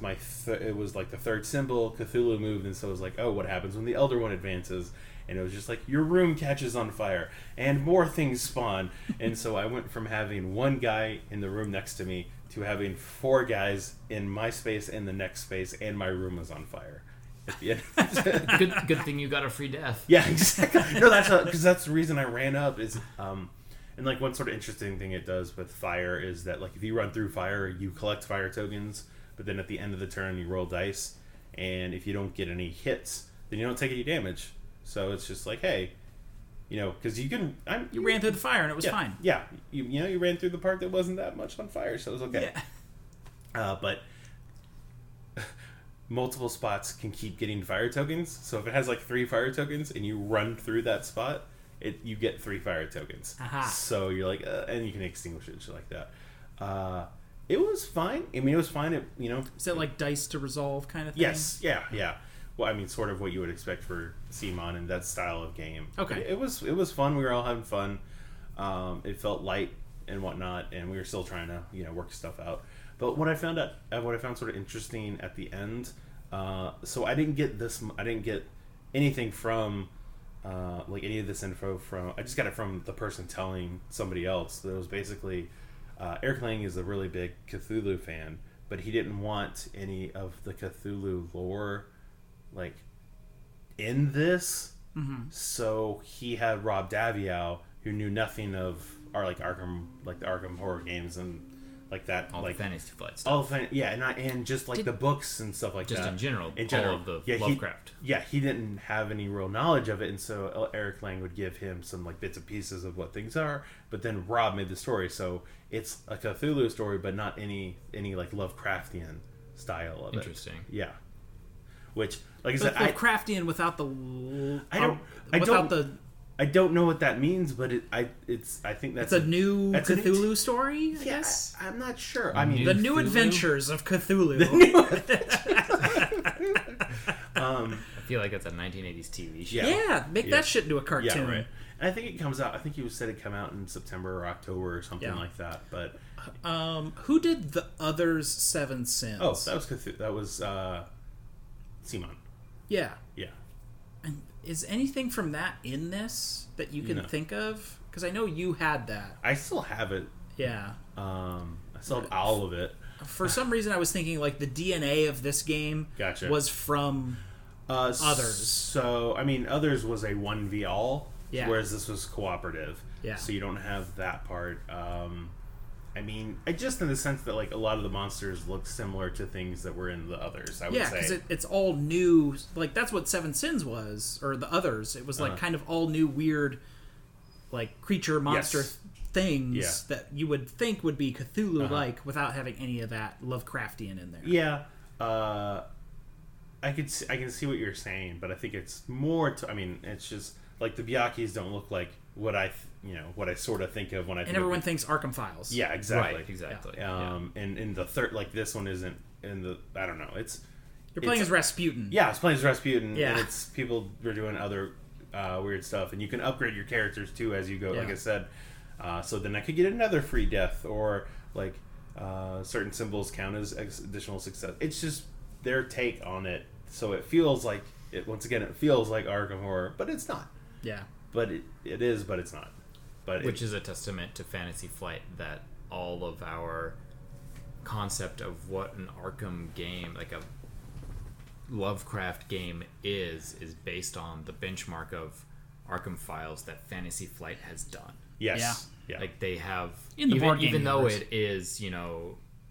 S1: it was like the third symbol, Cthulhu moved, and so it was like, oh, what happens when the Elder One advances? And it was just like, your room catches on fire and more things spawn. And so I went from having one guy in the room next to me to having 4 guys in my space and the next space, and my room was on fire at the end.
S3: Good thing you got a free death.
S1: Yeah, exactly. No, because that's the reason I ran up is and like one sort of interesting thing it does with fire is that like if you run through fire, you collect fire tokens, but then at the end of the turn you roll dice, and if you don't get any hits, then you don't take any damage. So it's just like, hey, because you
S2: ran through the fire and it was
S1: yeah,
S2: fine.
S1: Yeah, you ran through the part that wasn't that much on fire, so it was okay. Yeah. But multiple spots can keep getting fire tokens. So if it has like 3 fire tokens and you run through that spot, you get 3 fire tokens.
S2: Aha.
S1: So you're like, and you can extinguish it, shit like that. It was fine. I mean, it was fine.
S2: Is it like dice to resolve kind of thing?
S1: Yes. Yeah. Well, I mean, sort of what you would expect for CMON and that style of game.
S2: Okay.
S1: It was fun. We were all having fun. It felt light and whatnot, and we were still trying to work stuff out. But what I found sort of interesting at the end, so I didn't get anything from like any of this info from. I just got it from the person telling somebody else. That it was basically Eric Lang is a really big Cthulhu fan, but he didn't want any of the Cthulhu lore like in this.
S2: Mm-hmm.
S1: So he had Rob Daviau, who knew nothing of Arkham, like the Arkham horror games and like that,
S3: all
S1: like
S3: the Fantasy Flight stuff.
S1: And just like the books and stuff like
S3: just
S1: that.
S3: in general, all of the Lovecraft.
S1: He didn't have any real knowledge of it, and so Eric Lang would give him some like bits and pieces of what things are. But then Rob made the story, so it's a Cthulhu story, but not any like Lovecraftian style of it.
S3: Interesting.
S1: Yeah. Which, like I said,
S2: Lovecraftian without the.
S1: I don't know what that means, but I think that's
S2: it's a new Cthulhu story. I guess
S1: I'm not sure. I mean,
S2: the new adventures of Cthulhu.
S3: I feel like it's a 1980s TV show.
S2: Yeah, make that shit into a cartoon.
S1: Yeah, right. And I think it comes out. I think he said it come out in September or October or something like that. But
S2: who did the others 7 Sins?
S1: Oh, that was Cthulhu. That was Simon.
S2: Yeah.
S1: Yeah.
S2: And is anything from that in this that you can think of? Because I know you had that.
S1: I still have it.
S2: Yeah.
S1: I still have all of it.
S2: For some reason, I was thinking like the DNA of this game was from Others.
S1: So, I mean, Others was a 1v all, whereas this was cooperative.
S2: Yeah.
S1: So you don't have that part. I mean, just in the sense that like a lot of the monsters look similar to things that were in the Others, I would say.
S2: Yeah, because it's all new. Like, that's what 7 Sins was, or the Others. It was like kind of all new weird, like, creature, monster things that you would think would be Cthulhu-like without having any of that Lovecraftian in there.
S1: Yeah. I can see what you're saying, but I think it's more I mean, it's just like the Byakhis don't look like what I sort of think of when I think
S2: And everyone
S1: of,
S2: thinks Arkham Files.
S1: yeah, exactly.
S3: Right, exactly.
S1: And in the third, like this one isn't in the, I don't know,
S2: You're playing as Rasputin.
S1: yeah, it's playing as Rasputin,
S2: Yeah.
S1: and it's people are doing other weird stuff, and you can upgrade your characters too as you go. Like I said, so then I could get another free death, or like certain symbols count as additional success. It's just their take on it, so it feels like it. Once again, it feels like Arkham Horror, but it's not.
S2: Yeah.
S1: But it is, but it's not. But
S3: which is a testament to Fantasy Flight, that all of our concept of what an Arkham game, like a Lovecraft game is based on the benchmark of Arkham Files that Fantasy Flight has done.
S1: yes, yeah.
S3: Like they have,
S2: In the board game
S3: even though
S2: universe.
S3: it is,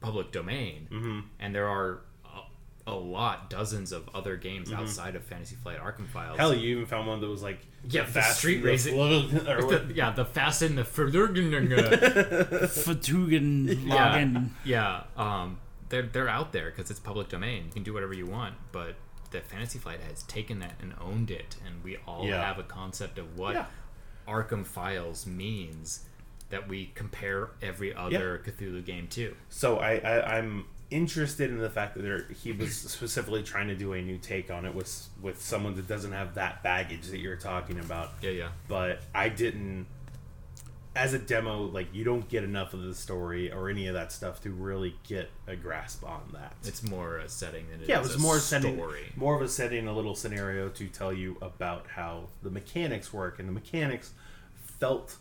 S3: public domain, and there are dozens of other games outside of Fantasy Flight Arkham Files.
S1: Hell, you even found one that was like
S3: Yeah, the street racing. The Fast and the
S2: Fatugan login.
S3: They're out there because it's public domain. You can do whatever you want, but the Fantasy Flight has taken that and owned it, and we all have a concept of what Arkham Files means that we compare every other Cthulhu game to.
S1: So I'm interested in the fact that he was specifically trying to do a new take on it with someone that doesn't have that baggage that you're talking about.
S3: Yeah.
S1: But I didn't, as a demo, like, you don't get enough of the story or any of that stuff to really get a grasp on that.
S3: It's more a setting than it
S1: it
S3: is
S1: was
S3: a
S1: more
S3: story.
S1: more of a setting, a little scenario to tell you about how the mechanics work, and the mechanics felt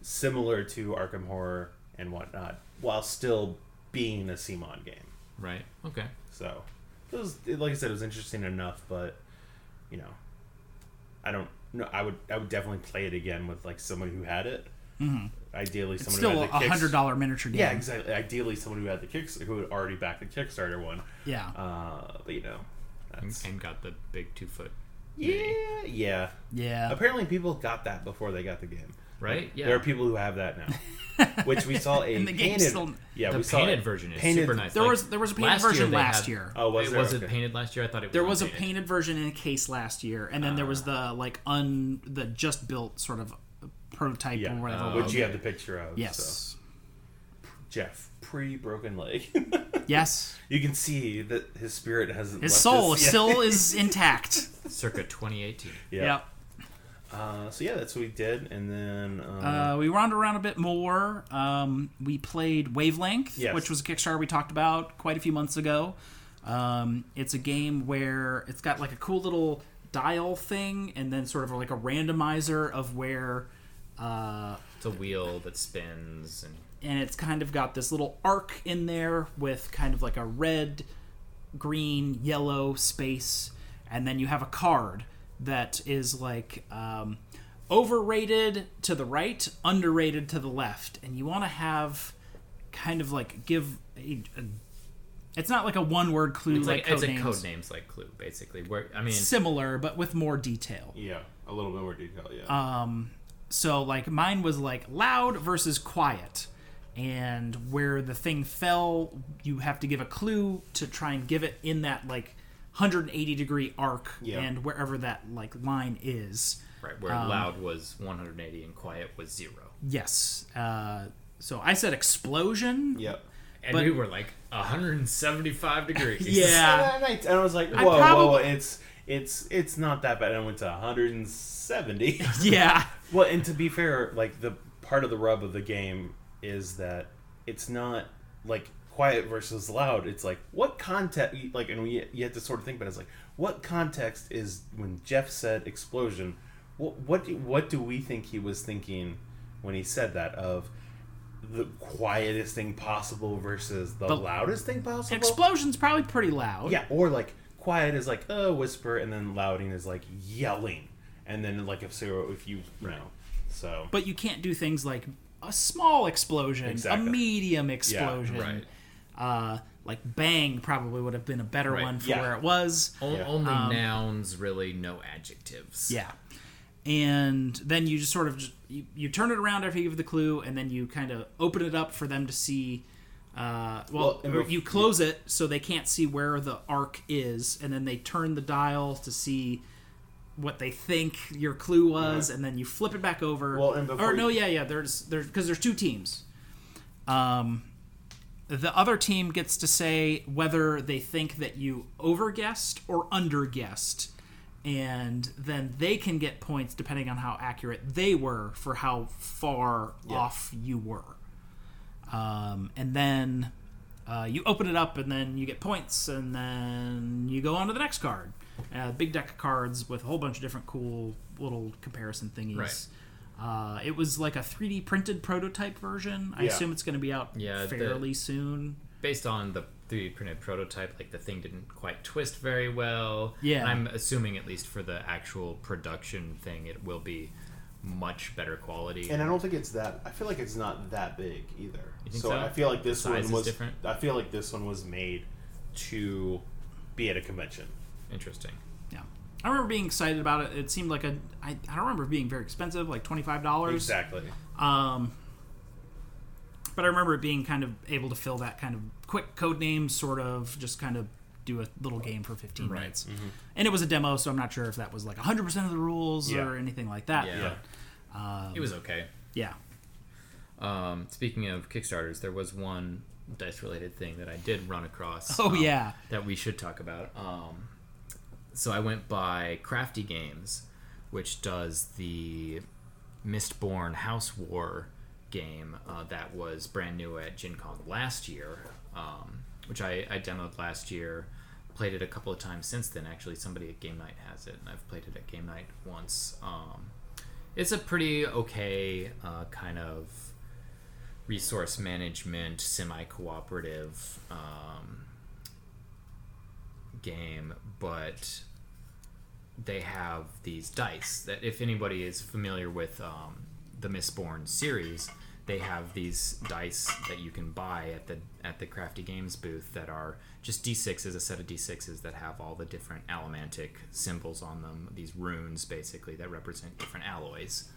S1: similar to Arkham Horror and whatnot, while still being a CMON game.
S3: Right. Okay.
S1: So, it was, like I said, it was interesting enough, but, I don't know. I would definitely play it again with, like, somebody who had it.
S2: Mm-hmm.
S1: Ideally,
S2: It's
S1: someone
S2: still
S1: who had the
S2: $100 miniature game.
S1: Yeah, exactly. Ideally, someone who had the who had already backed the Kickstarter one.
S2: Yeah.
S1: But, that's...
S3: And got the big 2-foot.
S1: Yeah. Apparently, people got that before they got the game.
S3: Right? Yeah.
S1: There are people who have that now. Which we saw a
S2: And the game's
S1: painted...
S2: still...
S1: Yeah,
S3: the
S1: we saw
S3: painted version is super nice.
S2: There was a painted version last year.
S1: Oh, was there?
S3: Was it
S1: Okay.
S3: painted last year? I thought it was
S2: There was a
S3: unpainted.
S2: painted version in a case last year, and then there was the the just built sort of prototype or whatever.
S1: Which you have the picture of.
S2: Yes.
S1: So. Jeff, pre-broken leg.
S2: Yes.
S1: You can see that his spirit hasn't.
S2: His
S1: left
S2: soul
S1: his,
S2: still is intact.
S3: Circa 2018.
S1: Yeah.
S2: Yep.
S1: So yeah, that's what we did, and then
S2: We rounded around a bit more. We played Wavelength,
S1: Yes.
S2: which was a Kickstarter we talked about quite a few months ago. It's a game where it's got like a cool little dial thing, and then sort of like a randomizer of where.
S3: It's a wheel that spins,
S2: And it's kind of got this little arc in there with kind of like a red, green, yellow space, and then you have a card that is like overrated to the right, underrated to the left, and you want to have kind of like give it's not like a one-word clue
S3: it's
S2: like
S3: it's a
S2: Codenames.
S3: Codenames like Clue, basically. Where
S2: Similar, but with more detail.
S1: yeah, a little bit more detail. Yeah.
S2: So like mine was like loud versus quiet, and where the thing fell, you have to give a clue to try and give it in that like 180 degree arc, and wherever that like line is.
S3: right, where loud was 180 and quiet was 0.
S2: Yes. So I said explosion.
S1: Yep.
S3: And
S2: But-
S3: we were like 175 degrees.
S2: Yeah.
S1: And I was like,
S2: I
S1: whoa,
S2: probably-
S1: it's not that bad. And I went to 170.
S2: Yeah.
S1: Well, and to be fair, like, the part of the rub of the game is that it's not like quiet versus loud. It's like, what context, like, and you have to sort of think about it. It's like, what context is when Jeff said explosion? What do we think he was thinking when he said that, of the quietest thing possible versus the loudest thing possible?
S2: Explosion's probably pretty loud.
S1: Yeah, or like quiet is like a whisper, and then louding is like yelling, and then like if you know, so.
S2: But you can't do things like a small explosion,
S1: Exactly.
S2: a medium explosion.
S3: right.
S2: Like bang probably would have been a better
S3: Right.
S2: one for
S1: Yeah.
S2: where it was.
S3: Only nouns, really, no adjectives.
S2: Yeah. And then you just sort of you turn it around after you give the clue, and then you kind of open it up for them to see. Or you close it so they can't see where the arc is, and then they turn the dial to see what they think your clue was, and then you flip it back over.
S1: Well, and before
S2: there's because there's two teams. The other team gets to say whether they think that you overguessed or underguessed, and then they can get points depending on how accurate they were for how far off you were. And then you open it up, and then you get points, and then you go on to the next card. Big deck of cards with a whole bunch of different cool little comparison thingies.
S3: Right.
S2: It was like a 3D printed prototype version. I assume it's going to be out fairly soon.
S3: Based on the 3D printed prototype, like the thing didn't quite twist very well.
S2: Yeah.
S3: I'm assuming at least for the actual production thing, it will be much better quality.
S1: And I don't think it's that. I feel like it's not that big either.
S3: You think so?
S1: I feel like this one was
S3: different.
S1: I feel like this one was made to be at a convention.
S3: Interesting.
S2: Yeah. I remember being excited about it. It seemed like I don't remember it being very expensive, like $25.
S1: Exactly.
S2: But I remember it being kind of able to fill that kind of quick code name, sort of just kind of do a little game for 15 minutes. Mm-hmm. And it was a demo, so I'm not sure if that was like 100% of the rules or anything like that.
S3: Yeah.
S2: But,
S3: it was okay.
S2: Yeah.
S3: Speaking of Kickstarters, there was one dice-related thing that I did run across. That we should talk about. So I went by Crafty Games, which does the Mistborn House War game that was brand new at Gencon last year, which I demoed last year. Played it a couple of times since then. Actually, somebody at Game Night has it, and I've played it at Game Night once. It's a pretty okay kind of resource management, semi-cooperative game, but they have these dice that, if anybody is familiar with the Mistborn series, they have these dice that you can buy at the Crafty Games booth that are just D6s, a set of D6s that have all the different allomantic symbols on them, these runes basically that represent different alloys,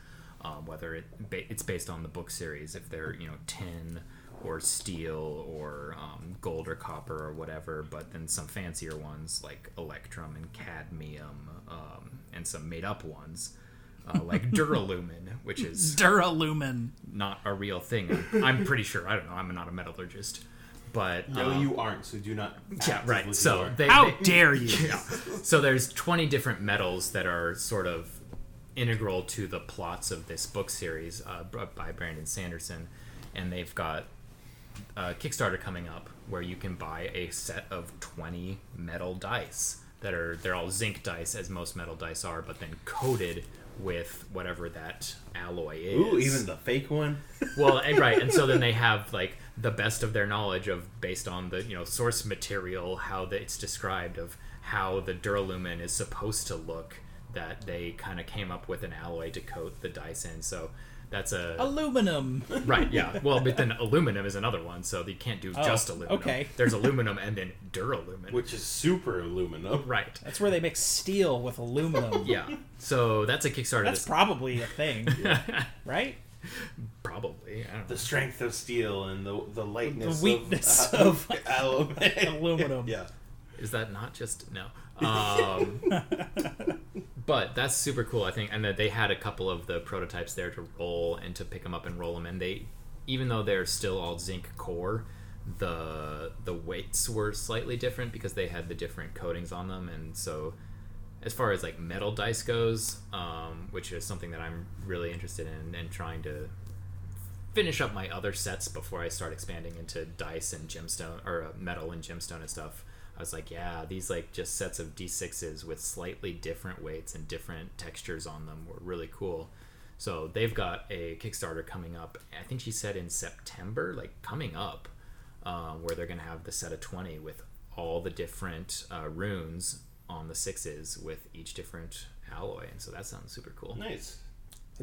S3: whether it's based on the book series, if they're tin or steel or gold or copper or whatever, but then some fancier ones like electrum and cadmium, and some made up ones like duralumin, which is
S2: duralumin,
S3: not a real thing. I'm pretty sure. I don't know. I'm not a metallurgist, but
S1: no, you aren't. So do not.
S3: Yeah, right. So
S2: how dare you?
S3: Yeah. So there's 20 different metals that are sort of integral to the plots of this book series by Brandon Sanderson, and they've got a Kickstarter coming up where you can buy a set of 20 metal dice they're all zinc dice, as most metal dice are, but then coated with whatever that alloy is.
S1: Ooh, even the fake one.
S3: Well, right, and so then they have like the best of their knowledge of, based on the source material, how it's described of how the duralumin is supposed to look, that they kind of came up with an alloy to coat the dice in. So that's
S2: aluminum.
S3: Right, yeah. Well, but then aluminum is another one, so you can't do just aluminum.
S2: Okay.
S3: There's aluminum and then duralumin,
S1: which is super aluminum.
S3: Right.
S2: That's where they mix steel with aluminum.
S3: Yeah. So that's a Kickstarter.
S2: That's probably a thing, right?
S3: Probably. I don't know.
S1: The strength of steel and the lightness,
S2: the weakness of
S1: aluminum.
S3: Yeah. Is that not just no? But that's super cool, I think, and that they had a couple of the prototypes there to roll and to pick them up and roll them, and they, even though they're still all zinc core, the weights were slightly different because they had the different coatings on them. And so as far as like metal dice goes, which is something that I'm really interested in and trying to finish up my other sets before I start expanding into dice and gemstone, or metal and gemstone and stuff, I was like, yeah, these like just sets of D6s with slightly different weights and different textures on them were really cool. So they've got a Kickstarter coming up, I think she said in September, like coming up, where they're going to have the set of 20 with all the different runes on the 6s with each different alloy. And so that sounds super cool.
S1: Nice.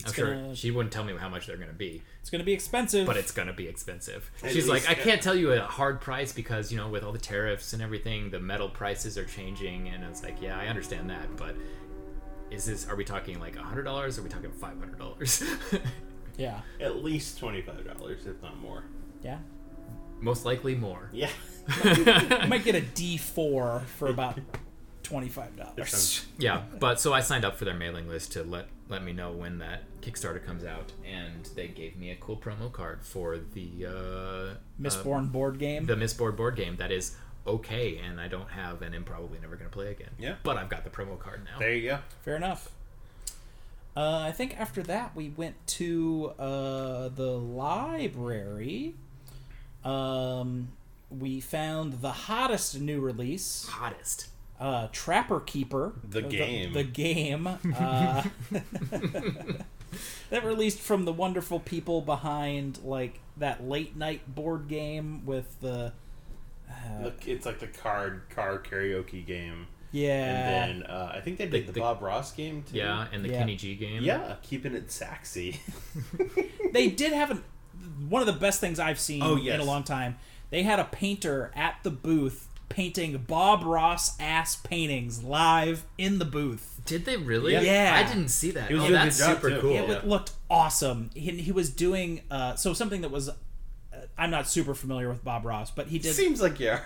S3: I'm sure she wouldn't tell me how much they're going to be.
S2: It's going to be expensive.
S3: But it's going to be expensive. She's like, I can't tell you a hard price because, with all the tariffs and everything, the metal prices are changing. And I was like, yeah, I understand that. But are we talking like $100? Or are we talking $500?
S2: Yeah.
S1: At least $25, if not more.
S2: Yeah.
S3: Most likely more.
S1: Yeah.
S2: You might get a D4 for about $25.
S3: Yeah, but so I signed up for their mailing list to let me know when that Kickstarter comes out, and they gave me a cool promo card for the
S2: Mistborn board game.
S3: The Mistborn board game that is okay, and I don't have, and I'm probably never going to play again.
S1: Yeah.
S3: But I've got the promo card now.
S1: There you go.
S2: Fair enough. I think after that we went to the library. We found the hottest new release.
S3: Hottest.
S2: Trapper Keeper.
S1: The game.
S2: The game. That released from the wonderful people behind like that late night board game with the...
S1: it's like the car karaoke game.
S2: Yeah.
S1: And then I think they did the Bob Ross game too.
S3: Yeah, and the Kenny G game.
S1: Yeah, keeping it sexy.
S2: They did have one of the best things I've seen in a long time. They had a painter at the booth painting Bob Ross ass paintings live in the booth.
S3: Did they really?
S2: Yeah.
S3: I didn't see that.
S1: It was doing
S3: that's
S1: a good job,
S3: super
S1: too.
S3: cool.
S2: It looked awesome. He was doing something that was... I'm not super familiar with Bob Ross, but he did...
S1: Seems like you are.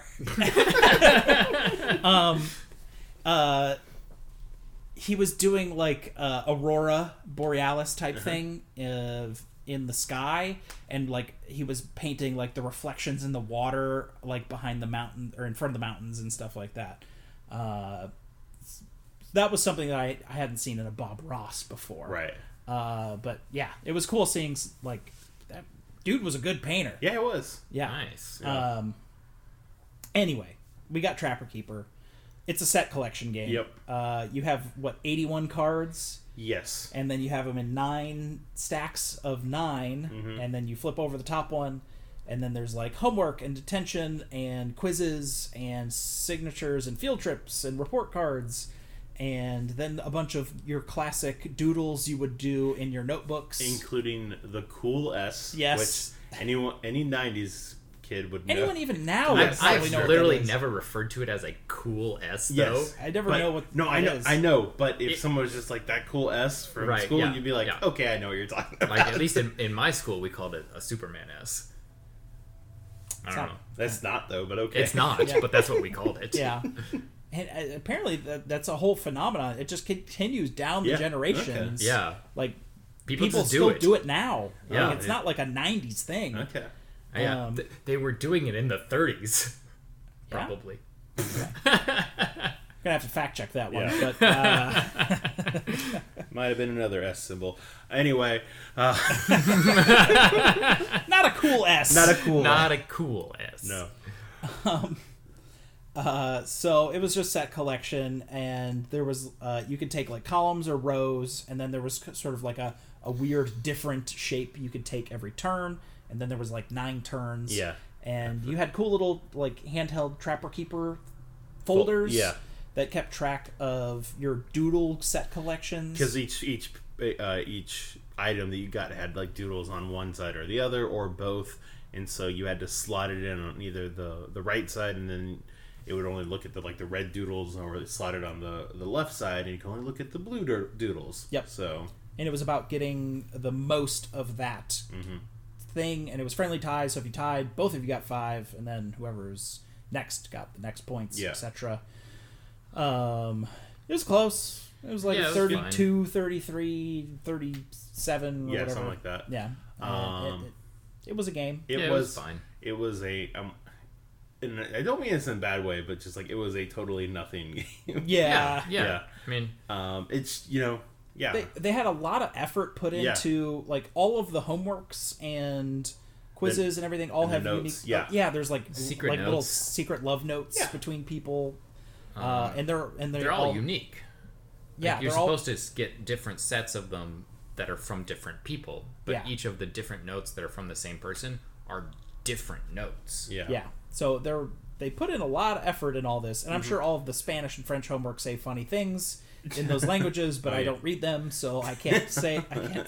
S2: He was doing like Aurora Borealis type thing in the sky, and like he was painting like the reflections in the water like behind the mountain or in front of the mountains and stuff like that. That was something that I hadn't seen in a Bob Ross before.
S1: Right.
S2: But yeah, it was cool seeing like that dude was a good painter.
S1: Yeah, it was.
S2: Yeah.
S3: Nice.
S1: Yeah.
S2: Anyway, we got Trapper Keeper. It's a set collection game.
S1: Yep.
S2: You have, 81 cards?
S1: Yes.
S2: And then you have them in 9 stacks of 9, and then you flip over the top one, and then there's, like, homework and detention and quizzes and signatures and field trips and report cards, and then a bunch of your classic doodles you would do in your notebooks.
S1: Including the cool S,
S2: Yes.
S1: which any 90s kid would know.
S2: Anyone even now would
S3: I've
S2: probably know what
S3: literally
S2: that is.
S3: never referred to it as a cool S, though.
S1: Yes.
S2: I never
S1: But-
S2: know what
S1: No, I
S2: that
S1: know,
S2: is.
S1: I know. But if someone was just like that cool S from
S3: Right,
S1: school,
S3: yeah,
S1: you'd be like,
S3: yeah.
S1: okay, I know what you're talking about.
S3: Like, at least in my school, we called it a Superman S. I don't know.
S1: That's not though, but okay.
S3: It's not,
S2: Yeah.
S3: but that's what we called it.
S2: Yeah. And apparently that's a whole phenomenon. It just continues down the
S1: Yeah,
S2: generations.
S1: okay.
S3: Yeah.
S2: Like,
S3: People just
S2: still
S3: do it.
S2: do it now.
S3: Yeah.
S2: Like, it's not like a 90s thing.
S1: Okay.
S3: Yeah. They were doing it in the 30s.
S2: Yeah.
S3: Probably.
S2: Gonna have to fact check that one.
S1: Yeah.
S2: But
S1: Might have been another S symbol. Anyway,
S2: not a cool S.
S1: not a cool.
S3: Not a cool S.
S1: No.
S2: So it was just set collection, and there was you could take like columns or rows, and then there was sort of like a weird different shape you could take every turn, and then there was like 9 turns.
S1: Yeah.
S2: And you had cool little like handheld Trapper Keeper folders.
S1: Yeah.
S2: That kept track of your doodle set collections.
S1: Because each item that you got had like doodles on one side or the other or both, and so you had to slot it in on either the right side, and then it would only look at the red doodles, or slot it on the left side, and you can only look at the blue doodles.
S2: Yep.
S1: So.
S2: And it was about getting the most of that thing, and it was friendly ties. So if you tied, both of you got 5, and then whoever's next got the next points,
S1: Yeah.
S2: etc. It was close. It was like
S3: Yeah, it was
S2: 32, 33, 37, or
S1: Yeah,
S2: whatever.
S1: something like that.
S2: Yeah. It was a game.
S1: It
S3: was fine.
S1: It was a. And I don't mean this in a bad way, but just like it was a totally nothing game.
S2: Yeah.
S3: Yeah. I mean,
S1: It's yeah.
S2: They had a lot of effort put into like all of the homeworks and quizzes and everything. All
S1: and
S2: have
S1: the notes,
S2: unique.
S1: yeah.
S2: There's like
S3: Secret
S2: little
S3: notes.
S2: secret love notes
S1: Yeah.
S2: between people, and they're
S3: all unique.
S2: Yeah,
S3: Like, you're
S2: they're all-
S3: supposed to get different sets of them that are from different people, but
S2: Yeah.
S3: each of the different notes that are from the same person are different notes.
S1: Yeah.
S2: Yeah. So they put in a lot of effort in all this, and I'm
S1: Mm-hmm.
S2: sure all of the Spanish and French homework say funny things in those languages, but
S1: Oh,
S2: I
S1: yeah.
S2: don't read them, so I can't say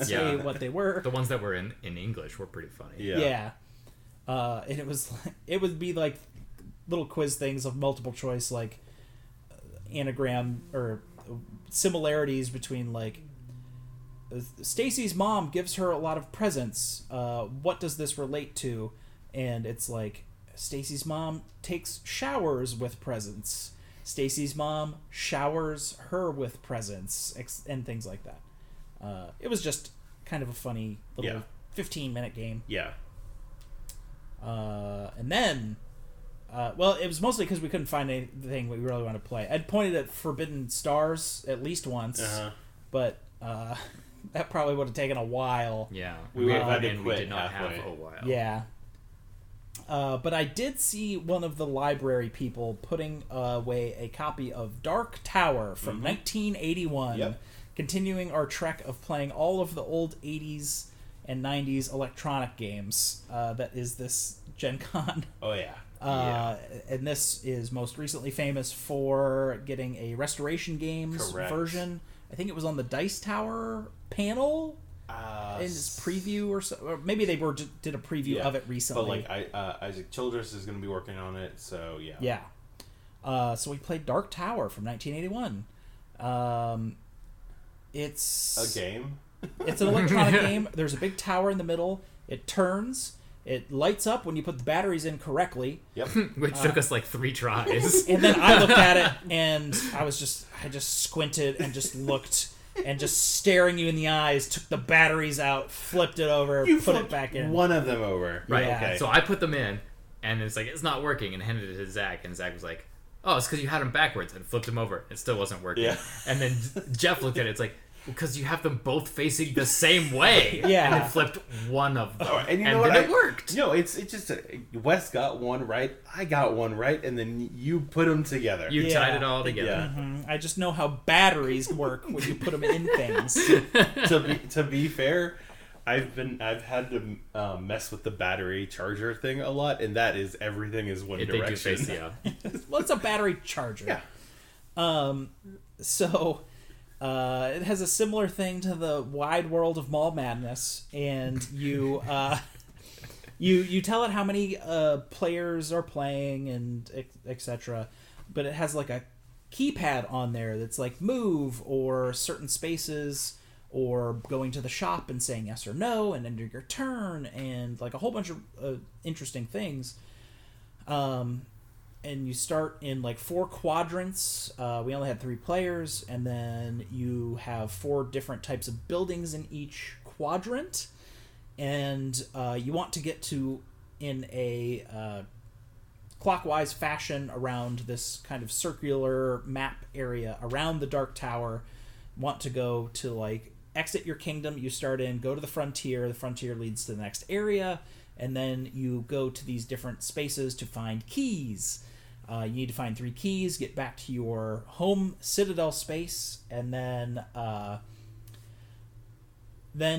S3: Yeah.
S2: what they were.
S3: The ones that were in English were pretty funny.
S1: Yeah.
S2: And it would be like little quiz things of multiple choice, like anagram or similarities between like Stacy's mom gives her a lot of presents. What does this relate to? And it's like Stacy's mom takes showers with presents. Stacy's mom showers her with presents and things like that. It was just kind of a funny little 15-minute game.
S1: Yeah.
S2: And then, well, it was mostly because we couldn't find anything we really wanted to play. I'd pointed at Forbidden Stars at least once, but that probably would have taken a while.
S3: Yeah,
S1: we would have had to
S3: and
S1: quit
S3: we did not
S1: halfway.
S3: have a while.
S2: Yeah. But I did see one of the library people putting away a copy of Dark Tower from 1981, continuing our trek of playing all of the old 80s and 90s electronic games. That is this Gen Con.
S1: Oh, yeah.
S2: And this is most recently famous for getting a Restoration Games version. I think it was on the Dice Tower panel. In its preview or maybe they did a preview of it recently.
S1: But like Isaac Childress is going to be working on it, so yeah.
S2: Yeah. So we played Dark Tower from 1981. It's
S1: a game.
S2: It's an electronic game. There's a big tower in the middle. It turns. It lights up when you put the batteries in correctly.
S1: Yep.
S3: Which took us like 3 tries.
S2: And then I looked at it and I just squinted and just looked. And just staring you in the eyes, took the batteries out, flipped it over, put it back in.
S1: One of them over.
S3: Right.
S2: Yeah.
S3: Okay. So I put them in, and it's like, it's not working, and handed it to Zach, and Zach was like, oh, it's because you had them backwards, and flipped them over. It still wasn't working.
S1: Yeah.
S3: And then Jeff looked at it, it's like, because you have them both facing the same way.
S2: Yeah.
S3: And then flipped one of them.
S1: Oh, and you know what?
S3: Then it worked.
S1: No, it's just Wes got one right, I got one right, and then you put them together.
S3: You tied it all together.
S1: Yeah.
S2: I just know how batteries work when you put them in things.
S1: To be fair, I've had to mess with the battery charger thing a lot, and that is everything is one
S3: They do
S1: direction.
S3: face, yeah.
S2: Well, it's a battery charger.
S1: Yeah.
S2: So it has a similar thing to the Wide World of Mall Madness, and you you tell it how many players are playing and etc. But it has like a keypad on there that's like move or certain spaces or going to the shop and saying yes or no and enter your turn and like a whole bunch of interesting things. And you start in like 4 quadrants. We only had 3 players, and then you have 4 different types of buildings in each quadrant, and you want to get to in a clockwise fashion around this kind of circular map area around the Dark Tower. Want to go to like exit your kingdom you start in, go to the frontier leads to the next area, and then you go to these different spaces to find keys. You need to find 3 keys, get back to your home citadel space, and then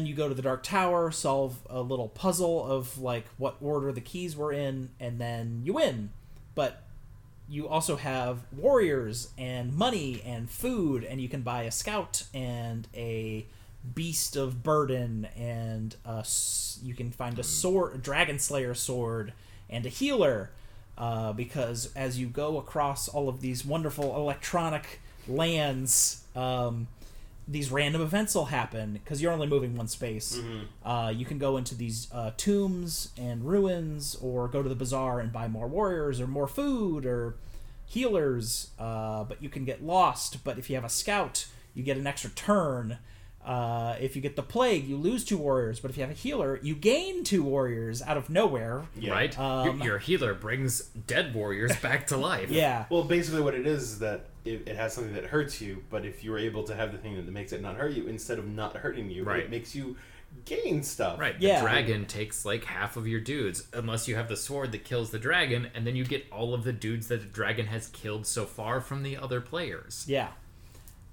S2: you go to the Dark Tower, solve a little puzzle of like what order the keys were in, and then you win. But you also have warriors and money and food, and you can buy a scout and a beast of burden, and you can find a sword, a dragon slayer sword, and a healer. Because as you go across all of these wonderful electronic lands, these random events will happen because you're only moving one space. You can go into these tombs and ruins, or go to the bazaar and buy more warriors or more food or healers, but you can get lost. But if you have a scout, you get an extra turn. If you get the plague, you lose 2 warriors, but if you have a healer, you gain 2 warriors out of nowhere.
S1: Yeah.
S3: Right? Your healer brings dead warriors back to life.
S2: Yeah.
S1: Well, basically what it is that it has something that hurts you, but if you're able to have the thing that makes it not hurt you, instead of not hurting you,
S3: Right.
S1: it makes you gain stuff.
S3: Right,
S2: Yeah.
S3: the dragon takes like half of your dudes, unless you have the sword that kills the dragon, and then you get all of the dudes that the dragon has killed so far from the other players.
S2: Yeah.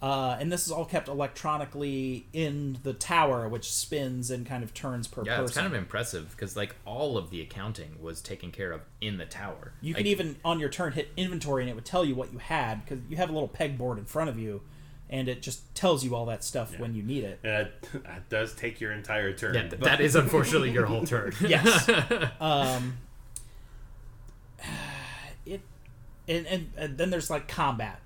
S2: And this is all kept electronically in the tower, which spins and kind of turns per person.
S3: Yeah, it's kind of impressive because like all of the accounting was taken care of in the tower.
S2: You can even on your turn hit inventory, and it would tell you what you had because you have a little pegboard in front of you, and it just tells you all that stuff when you need it.
S1: And that does take your entire turn.
S3: Yeah, that is unfortunately your whole turn.
S2: Yes. And then there's like combat.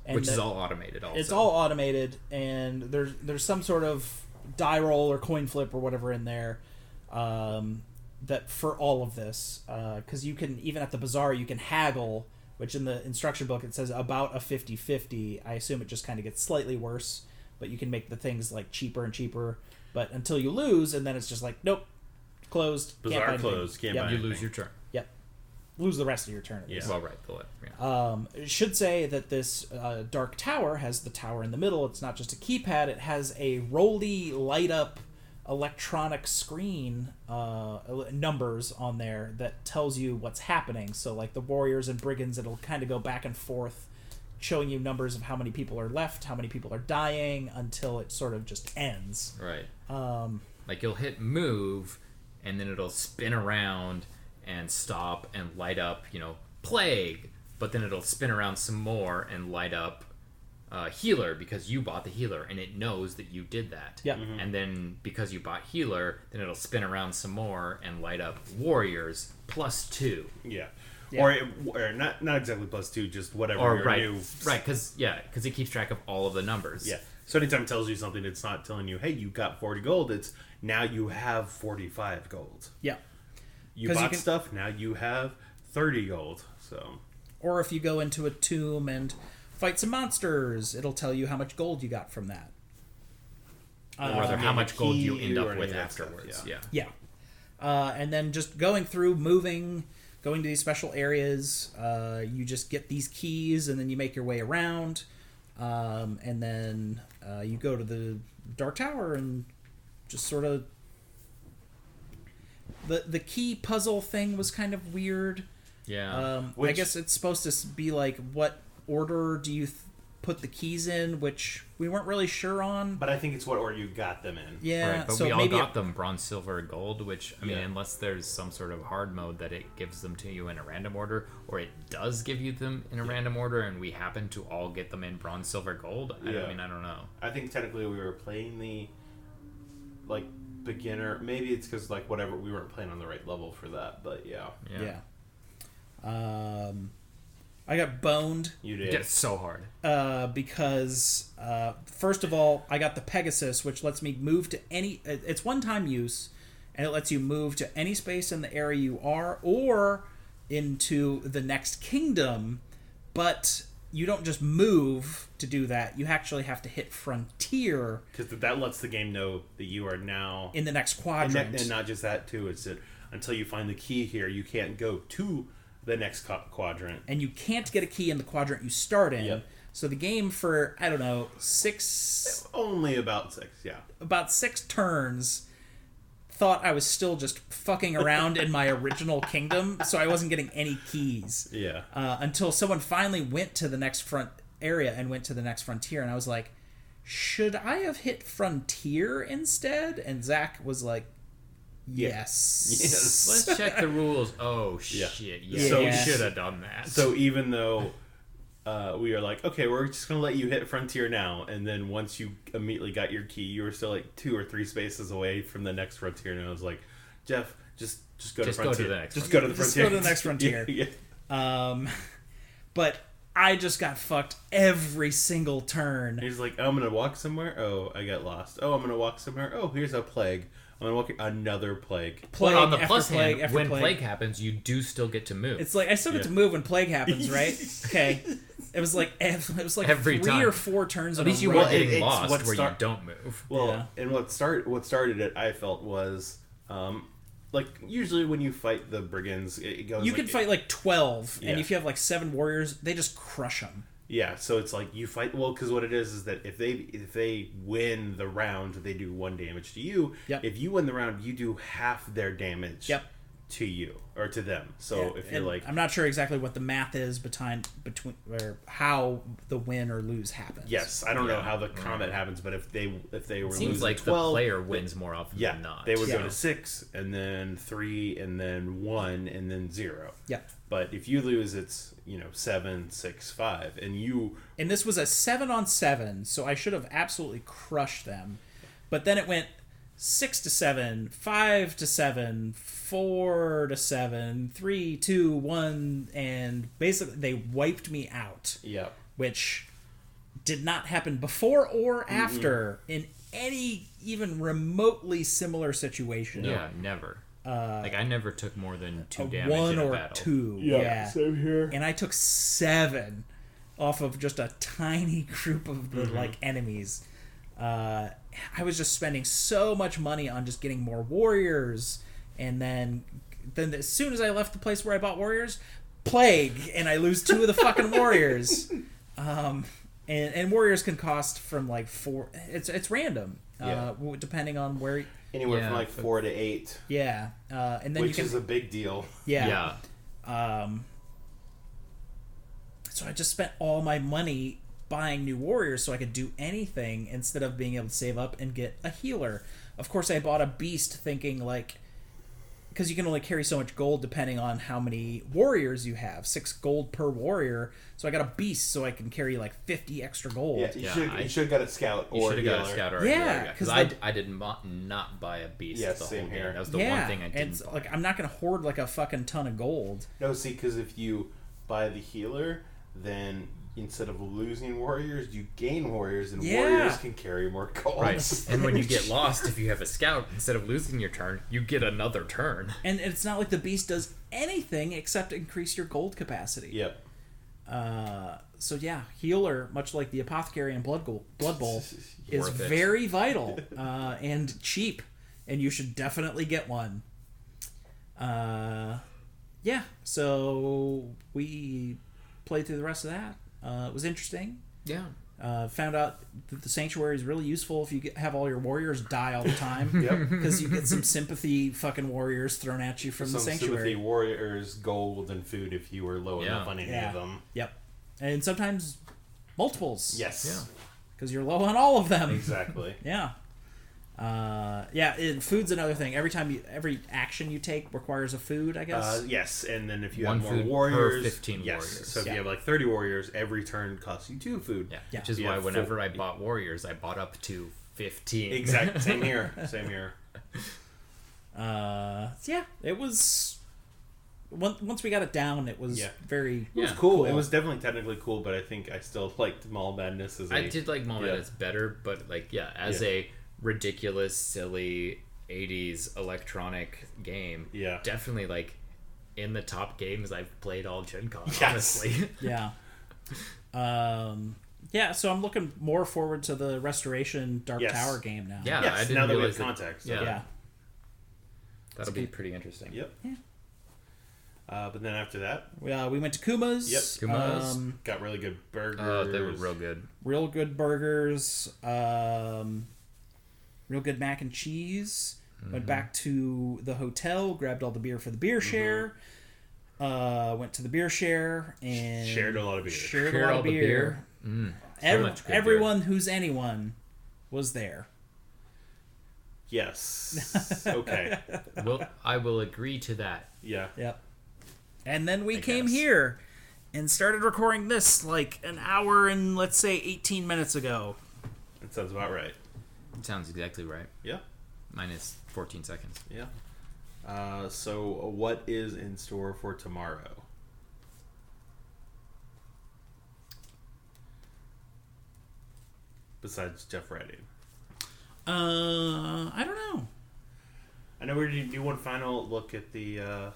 S3: Which is all automated also.
S2: It's all automated, and there's some sort of die roll or coin flip or whatever in there that for all of this, because you can, even at the bazaar, you can haggle which in the instruction book it says about a 50-50. I assume it just kind of gets slightly worse, but you can make the things like cheaper and cheaper. But until you lose, and then it's just like, nope, closed.
S1: Bazaar closed. Can't buy
S3: You
S1: anything.
S3: lose your turn.
S2: Yep. Lose the rest of your turn.
S1: Yeah.
S3: Well, right. Yeah.
S2: It should say that this Dark Tower has the tower in the middle. It's not just a keypad. It has a roly, light-up electronic screen numbers on there that tells you what's happening. So, like the warriors and brigands, it'll kind of go back and forth, showing you numbers of how many people are left, how many people are dying, until it sort of just ends.
S3: Right. Like you'll hit move, and then it'll spin around and stop and light up, plague, but then it'll spin around some more and light up healer because you bought the healer and it knows that you did that.
S2: Yeah.
S1: Mm-hmm.
S3: And then because you bought healer, then it'll spin around some more and light up warriors +2.
S1: Yeah.
S2: Yeah.
S1: Or not exactly +2, just whatever
S3: Or
S1: your
S3: right,
S1: new...
S3: right, because it keeps track of all of the numbers.
S1: Yeah. So anytime it tells you something, it's not telling you, hey, you got 40 gold. It's now you have 45 gold.
S2: Yeah.
S1: You
S2: 'Cause
S1: bought
S2: you can-
S1: stuff, now you have 30 gold. So
S2: Or if you go into a tomb and fight some monsters, it'll tell you how much gold you got from that.
S3: Or rather, how much gold you
S1: key
S3: end
S1: or
S3: up
S1: any
S3: with
S1: of that stuff,
S3: afterwards.
S1: yeah.
S3: Yeah.
S2: Yeah. And then just going through, moving, going to these special areas, you just get these keys and then you make your way around. And then you go to the Dark Tower and just sort of... The key puzzle thing was kind of weird.
S3: Yeah.
S2: I guess it's supposed to be like, what order do you put the keys in, which we weren't really sure on.
S1: But I think it's what order you got them in.
S2: Yeah,
S3: Right, but
S2: so
S3: we all
S2: maybe
S3: got them bronze, silver, gold, which, I mean,
S1: Yeah.
S3: unless there's some sort of hard mode that it gives them to you in a random order, or it does give you them in a random order, and we happen to all get them in bronze, silver, gold, I don't know.
S1: I think technically we were playing the, like, beginner. Maybe it's because, like, whatever, we weren't playing on the right level for that, but yeah.
S2: Yeah. I got boned
S1: You did.
S3: It's so hard.
S2: because first of all, I got the Pegasus, which lets me move to any... It's one-time use, and it lets you move to any space in the area you are or into the next kingdom, but you don't just move to do that. You actually have to hit Frontier
S1: Because that lets the game know that you are now...
S2: in the next
S1: And,
S2: quadrant.
S1: and not just that, too. It's that until you find the key here, you can't go to the next quadrant.
S2: And you can't get a key in the quadrant you start in.
S1: Yep.
S2: So the game for, I don't know,
S1: Only about 6, yeah.
S2: about 6 turns thought I was still just fucking around in my original kingdom, so I wasn't getting any keys.
S1: Yeah.
S2: Until someone finally went to the next front area and went to the next frontier, and I was like, should I have hit Frontier instead? And Zach was like, yes.
S1: Yes.
S3: Let's check the rules. Oh,
S1: Yeah.
S3: shit.
S2: So-
S3: You should have done that.
S1: So even though we are like, okay, we're just going to let you hit Frontier now, and then once you immediately got your key, you were still like 2 or 3 spaces away from the next Frontier, and I was like, Jeff, just go to
S3: Just go
S1: Frontier.
S3: to the next
S1: Just go to the
S2: Just
S1: Frontier.
S2: go to the next Frontier.
S1: Yeah.
S2: But I just got fucked every single turn.
S1: He's like, I'm going to walk somewhere. Oh, I got lost. Oh, I'm going to walk somewhere. Oh, here's a plague. I'm going to walk another plague.
S2: Plague
S3: But on the
S2: after
S3: plus
S2: plague
S3: hand,
S2: after
S3: when
S2: plague.
S3: plague happens, you do still get to move.
S2: It's like I still get to move when plague happens, right? Okay. It was like
S3: Every
S2: 3
S3: time.
S2: or 4 turns.
S3: At
S2: in
S3: least
S2: a
S3: you
S2: row.
S3: weren't getting
S1: it's
S3: lost
S1: what
S3: where you
S1: start-
S3: don't move.
S1: Well,
S2: Yeah.
S1: and what started it, I felt, was like usually when you fight the brigands, it goes.
S2: You
S1: like,
S2: can fight like 12, and
S1: Yeah.
S2: if you have like 7 warriors, they just crush them.
S1: Yeah, so it's like you fight. Well, because what it is that if they win the round, they do 1 damage to you.
S2: Yep.
S1: If you win the round, you do half their damage.
S2: Yep.
S1: To you or to them. So
S2: Yeah,
S1: if you're
S2: and
S1: like,
S2: I'm not sure exactly what the math is between or how the win or lose happens.
S1: yes, I don't know
S3: Yeah.
S1: how the combat happens, but if they were
S3: Seems
S1: losing
S3: like
S1: 12,
S3: the player wins more often
S1: yeah,
S3: than not.
S1: they would
S2: Yeah.
S1: go to 6 and then 3 and then 1 and then 0.
S2: Yeah.
S1: But if you lose, it's 7, 6, 5, and you.
S2: And this was a 7-on-7, so I should have absolutely crushed them. But then it went 6-7, 5-7, 4-7, 3, 2, 1, and basically they wiped me out.
S1: Yeah.
S2: Which did not happen before or after in any even remotely similar situation.
S3: Yeah, never. Like I never took more than 2 damage
S2: one
S3: in a
S2: or
S3: battle.
S2: 2. Yeah.
S1: Same here.
S2: And I took 7 off of just a tiny group of the like enemies. I was just spending so much money on just getting more warriors, and then as soon as I left the place where I bought warriors, plague, and I lose 2 of the fucking warriors. And warriors can cost from like 4. It's random, depending on where.
S1: Anywhere from like 4 to 8.
S2: Yeah, and then
S1: which is a big deal.
S2: Yeah. So I just spent all my money buying new warriors so I could do anything instead of being able to save up and get a healer. Of course, I bought a beast thinking like, because you can only carry so much gold depending on how many warriors you have. 6 gold per warrior. So I got a beast so I can carry like 50 extra gold.
S1: Yeah, you should have got a scout or a healer.
S3: Got a scout or a healer. Because I did not buy a beast.
S1: Yes,
S3: the
S1: same
S3: whole
S1: here.
S3: game. That was the one thing I didn't buy.
S2: Like, I'm not going to hoard like a fucking ton of gold.
S1: No, see, because if you buy the healer, then instead of losing warriors, you gain warriors, and warriors can carry more gold.
S3: Right. And when you get lost, if you have a scout, instead of losing your turn, you get another turn.
S2: And it's not like the beast does anything except increase your gold capacity.
S1: Yep.
S2: So yeah, healer, much like the apothecary and blood bowl, is
S3: Worth it.
S2: very vital and cheap, and you should definitely get one. Yeah, so we played through the rest of that. It was interesting.
S3: Yeah.
S2: Found out that the sanctuary is really useful if you have all your warriors die all the time.
S1: Yep.
S2: Because you get some sympathy fucking warriors thrown at you from the sanctuary.
S1: Sympathy warriors, gold, and food if you were low enough on any of them.
S2: Yep. And sometimes multiples.
S1: Yes.
S3: Yeah.
S2: Because you're low on all of them.
S1: Exactly.
S2: Yeah. Food's another thing. Every action you take requires a food, I guess.
S1: Yes, and then if you
S3: One
S1: have more
S3: food
S1: warriors,
S3: per 15
S1: yes.
S3: warriors.
S1: So if you have like 30 warriors, every turn costs you 2 food.
S3: Yeah. Which is why whenever I bought warriors, I bought up to 15.
S1: Exactly. Same here. Same here.
S2: Yeah, it was. Once we got it down, it was very.
S1: It was cool. It was definitely technically cool, but I think I still liked Mall Madness as
S3: I did like Mall Madness better, but like as a ridiculous, silly 80s electronic game, definitely like in the top games I've played all Gen Con, honestly.
S2: Yeah. Yeah, so I'm looking more forward to the Restoration Dark Tower game now.
S3: Yeah, I didn't
S1: now that we
S3: realize
S1: have context.
S2: Yeah.
S3: That'll be pretty interesting.
S1: Yep.
S2: Yeah.
S1: But then after that,
S2: we went to Kuma's.
S1: Yep.
S3: Kuma's.
S1: Got really good burgers.
S3: Oh, they were real good.
S2: Real good burgers. Real good mac and cheese. Went back to the hotel, grabbed all the beer for the beer share. Went to the beer share and
S1: shared a lot of beer.
S2: Shared a lot of beer. Everyone who's anyone was there.
S1: Yes. Okay.
S3: Well, I will agree to that.
S1: Yeah.
S2: Yep. And then we came here and started recording this like an hour and let's say 18 minutes ago.
S1: That sounds about right.
S3: It sounds exactly right.
S1: Yeah.
S3: Minus 14 seconds.
S1: Yeah. So what is in store for tomorrow? Besides Jeff writing.
S2: I don't know.
S1: I know we're going to do one final look at the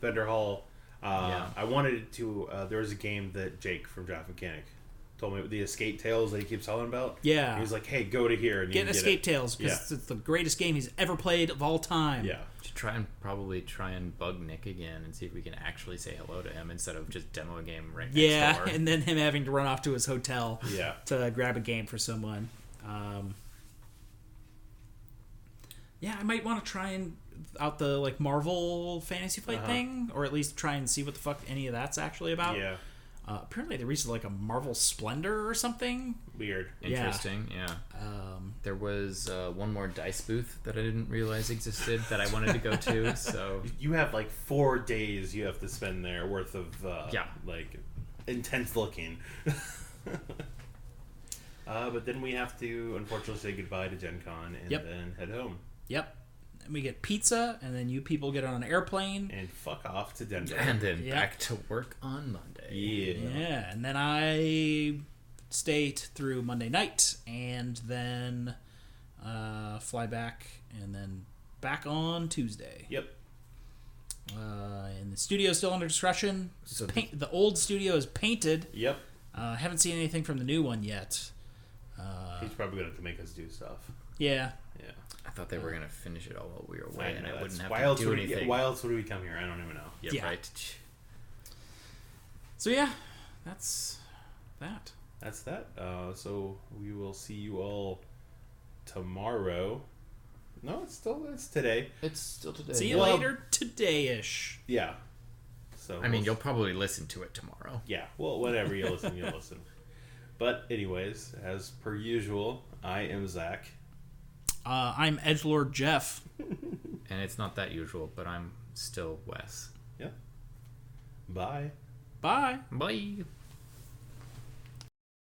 S1: vendor hall. I wanted to... there was a game that Jake from Draft Mechanic told me, the Escape Tales that he keeps telling about.
S2: Yeah.
S1: He was like, hey, go to here. And
S2: get Escape Tales, because it's the greatest game he's ever played of all time.
S1: Yeah.
S3: Should try and bug Nick again and see if we can actually say hello to him instead of just demo a game right next door.
S2: And then him having to run off to his hotel
S1: Yeah.
S2: to grab a game for someone. I might want to try and out the like Marvel Fantasy Flight thing, or at least try and see what the fuck any of that's actually about.
S1: Yeah.
S2: Apparently they released like a Marvel Splendor or something.
S1: Weird.
S3: Interesting, yeah. There was one more dice booth that I didn't realize existed that I wanted to go to, so...
S1: You have like 4 days you have to spend there worth of like intense looking. But then we have to unfortunately say goodbye to Gen Con and then head home.
S2: Yep. And we get pizza, and then you people get on an airplane.
S1: And fuck off to Denver.
S3: And then back to work on Monday.
S2: Yeah, and then I stayed through Monday night, and then fly back, and then back on Tuesday.
S1: Yep.
S2: And the studio is still under construction.
S3: So
S2: The old studio is painted.
S1: Yep.
S2: Haven't seen anything from the new one yet.
S1: He's probably going to make us do stuff.
S2: Yeah.
S1: Yeah.
S3: I thought they were gonna finish it all while we were away, and I wouldn't have
S1: why
S3: to
S1: else
S3: do
S1: would
S3: anything.
S1: why else would we come here? I don't even know.
S3: Yeah, right.
S2: So yeah, that's that.
S1: That's that. So we will see you all tomorrow. No, it's today.
S3: It's still today.
S2: See you later today-ish.
S1: Yeah. So
S3: I mean, you'll probably listen to it tomorrow.
S1: Yeah. Well, whenever you listen, you'll listen. But anyways, as per usual, I am Zach.
S2: I'm Edgelord Jeff.
S3: And it's not that usual, but I'm still Wes.
S1: Yeah. Bye.
S2: Bye.
S3: Bye.